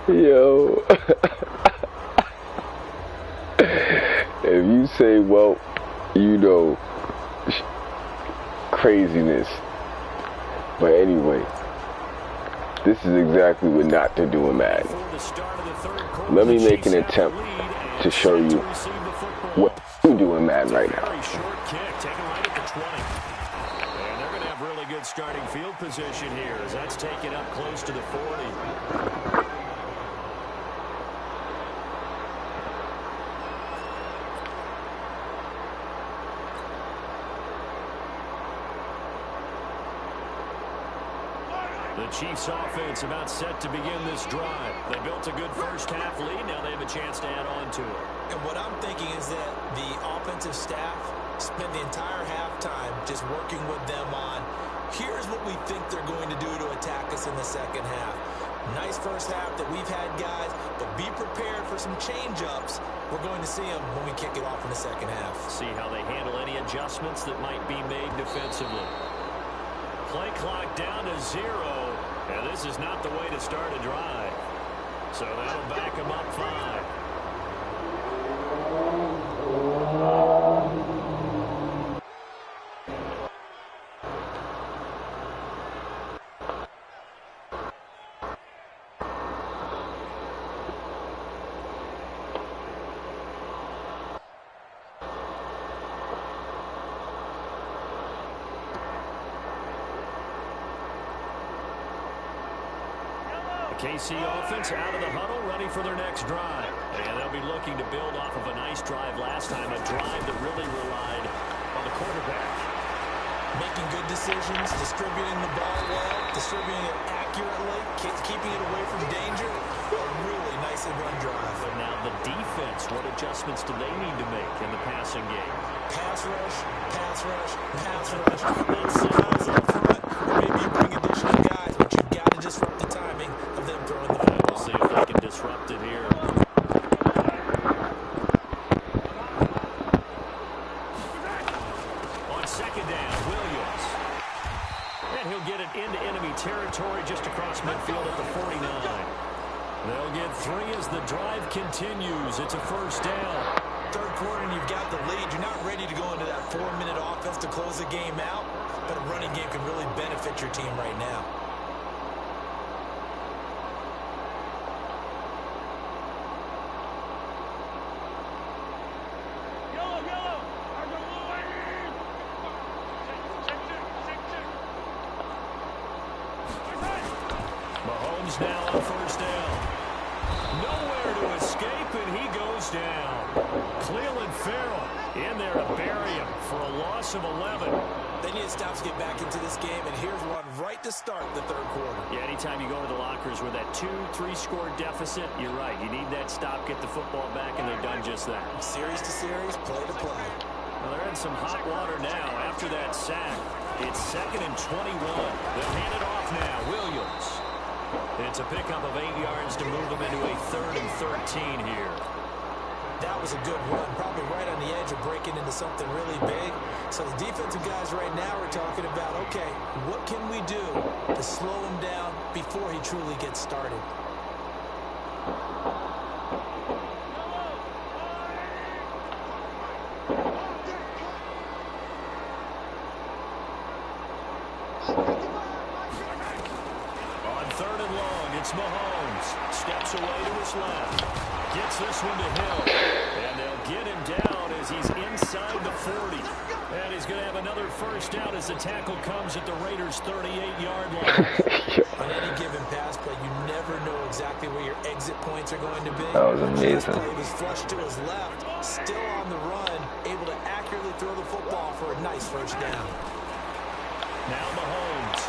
3. Yo. If you say, well, you know, craziness. But anyway, this is exactly what not to do in Madden. Let me make an attempt to show you what you do in Madden right now. Very short kick, taken right at the 20. And they're going to have really good starting field position here as that's taken up close to the 40. The Chiefs offense about set to begin this drive. They built a good first half lead. Now they have a chance to add on to it. And what I'm thinking is that the offensive staff spent the entire halftime just working with them on, here's what we think they're going to do to attack us in the second half. Nice first half that we've had, guys, but be prepared for some change-ups. We're going to see them when we kick it off in the second half. See how they handle any adjustments that might be made defensively. Play clock down to 0. And this is not the way to start a drive. So that'll back them up 5. The KC offense out of the huddle, ready for their next drive. And they'll be looking to build off of a nice drive last time, a drive that really relied on the quarterback. Making good decisions, distributing the ball well, distributing it accurately, keeping it away from danger. A really nicely run drive. But now the defense, what adjustments do they need to make in the passing game? Pass rush, pass rush, pass rush. Let's size up front. Or maybe you bring additional guys, but you've got to disrupt the timing of them throwing the football. We'll see if they can disrupt it here. On second down, Williams. And he'll get it into enemy territory just across midfield at the 49. They'll get 3 as the drive continues. It's a first down. Third quarter and you've got the lead. You're not ready to go into that 4-minute offense to close the game out, but a running game can really benefit your team right now. Mahomes now on first down. Nowhere to escape, and he goes down. Clelin Ferrell in there to bury him for a loss of 11. They need to stop to get back into this game, and here's one right to start the third quarter. Yeah, anytime you go to the lockers with that 2-3 score deficit, you're right. You need that stop, get the football back, and they've done just that. Series to series, play to play. Well, they're in some hot water now after that sack. It's 2nd and 21. They'll hand it off now. Williams. It's a pickup of 8 yards to move them into a 3rd and 13 here. That was a good run, probably right on the edge of breaking into something really big. So the defensive guys right now are talking about, okay, what can we do to slow him down before he truly gets started? On 3rd and long, it's Mahomes. Steps away to his left. Gets this one to Hill. And they'll get him down as he's inside the 40. And he's going to have another first down as the tackle comes at the Raiders' 38-yard line. On any given pass play, you never know exactly where your exit points are going to be. That was amazing. He was flushed to his left, still on the run, able to accurately throw the football for a nice first down. Now Mahomes.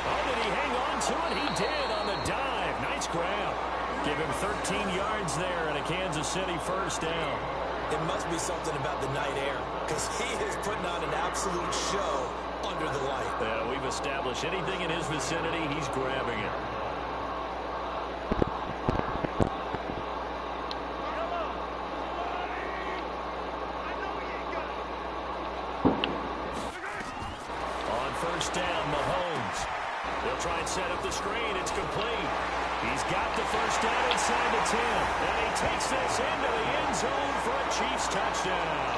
Oh, did he hang on to it? He did on the dive. Nice grab. Give him 13 yards there and a Kansas City first down. It must be something about the night air, because he is putting on an absolute show under the light. Yeah, we've established anything in his vicinity, he's grabbing it. On first down, Mahomes. They'll try and set up the screen. It's complete. He's got the first down inside the 10. And he takes this into the end zone for a Chiefs touchdown.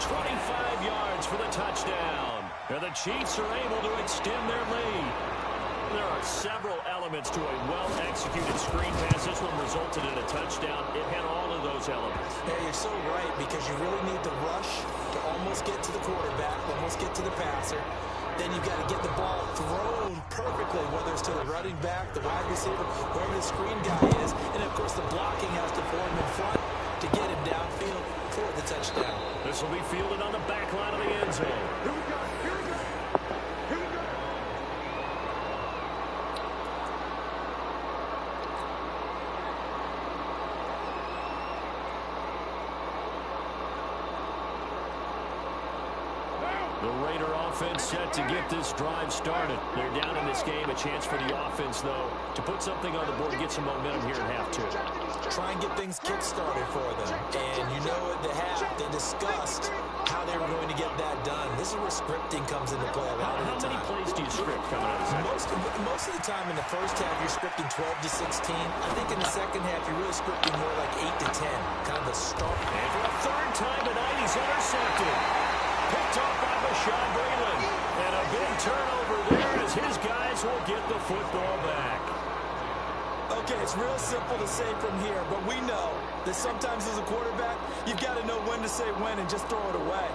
25 yards for the touchdown. And the Chiefs are able to extend their lead. There are several elements to a well-executed screen pass. This one resulted in a touchdown. It had all of those elements. Yeah, you're so right, because you really need to rush to almost get to the quarterback, almost get to the passer. Then you've got to get the ball thrown perfectly, whether it's to the running back, the wide receiver, wherever the screen guy is. And, of course, the blocking has to form in front to get him downfield for the touchdown. This will be fielded on the back line of the end zone. Here we go. Here we go. Here we go. The Raider offense set to get this drive started. They're down in this game. A chance for the offense, though, to put something on the board and get some momentum here at half 2. Try and get things kick-started for them. And you know at the half, they discussed how they were going to get that done. This is where scripting comes into play a lot of the time. How many plays do you script coming out of the second? Most of the time in the first half, you're scripting 12 to 16. I think in the second half, you're really scripting more like 8 to 10. Kind of the start. And for a third time tonight, he's intercepted. Picked off by Bashaud Breeland. And a big turnover there as his guys will get the football back. Okay, it's real simple to say from here, but we know that sometimes as a quarterback, you've got to know when to say when and just throw it away.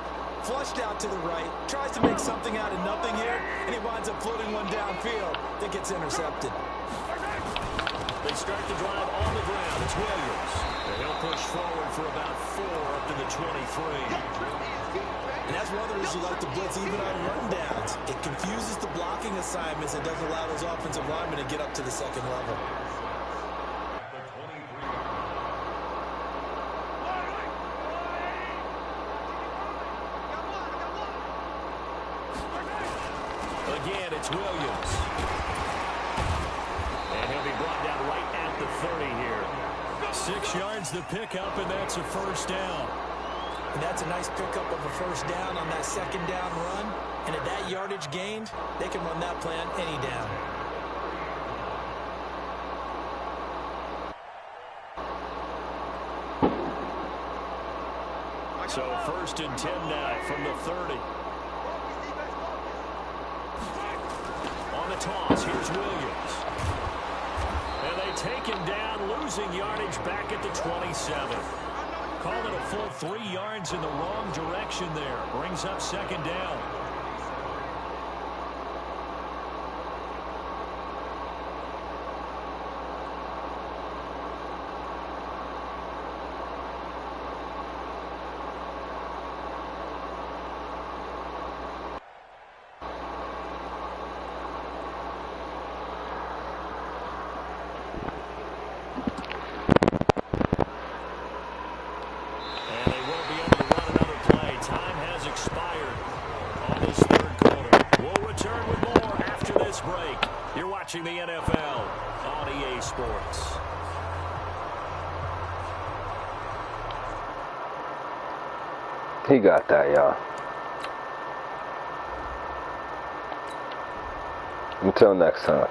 Flushed out to the right, tries to make something out of nothing here, and he winds up floating one downfield that gets intercepted. They start the drive on the ground. It's Williams. And he'll push forward for about 4 up to the 23. And that's one of the reasons you like to blitz even on rundowns. It confuses the blocking assignments and doesn't allow those offensive linemen to get up to the second level. Again, it's Williams. And he'll be brought down right at the 30 here. 6 yards the pickup, and that's a first down. And that's a nice pickup of a first down on that second down run. And at that yardage gained, they can run that plan any down. So first and 10 now from the 30. On the toss, here's Williams. And they take him down, losing yardage back at the 27. Call it a full 3 yards in the wrong direction there. Brings up second down. Watching the NFL on EA Sports. He got that, y'all. Until next time.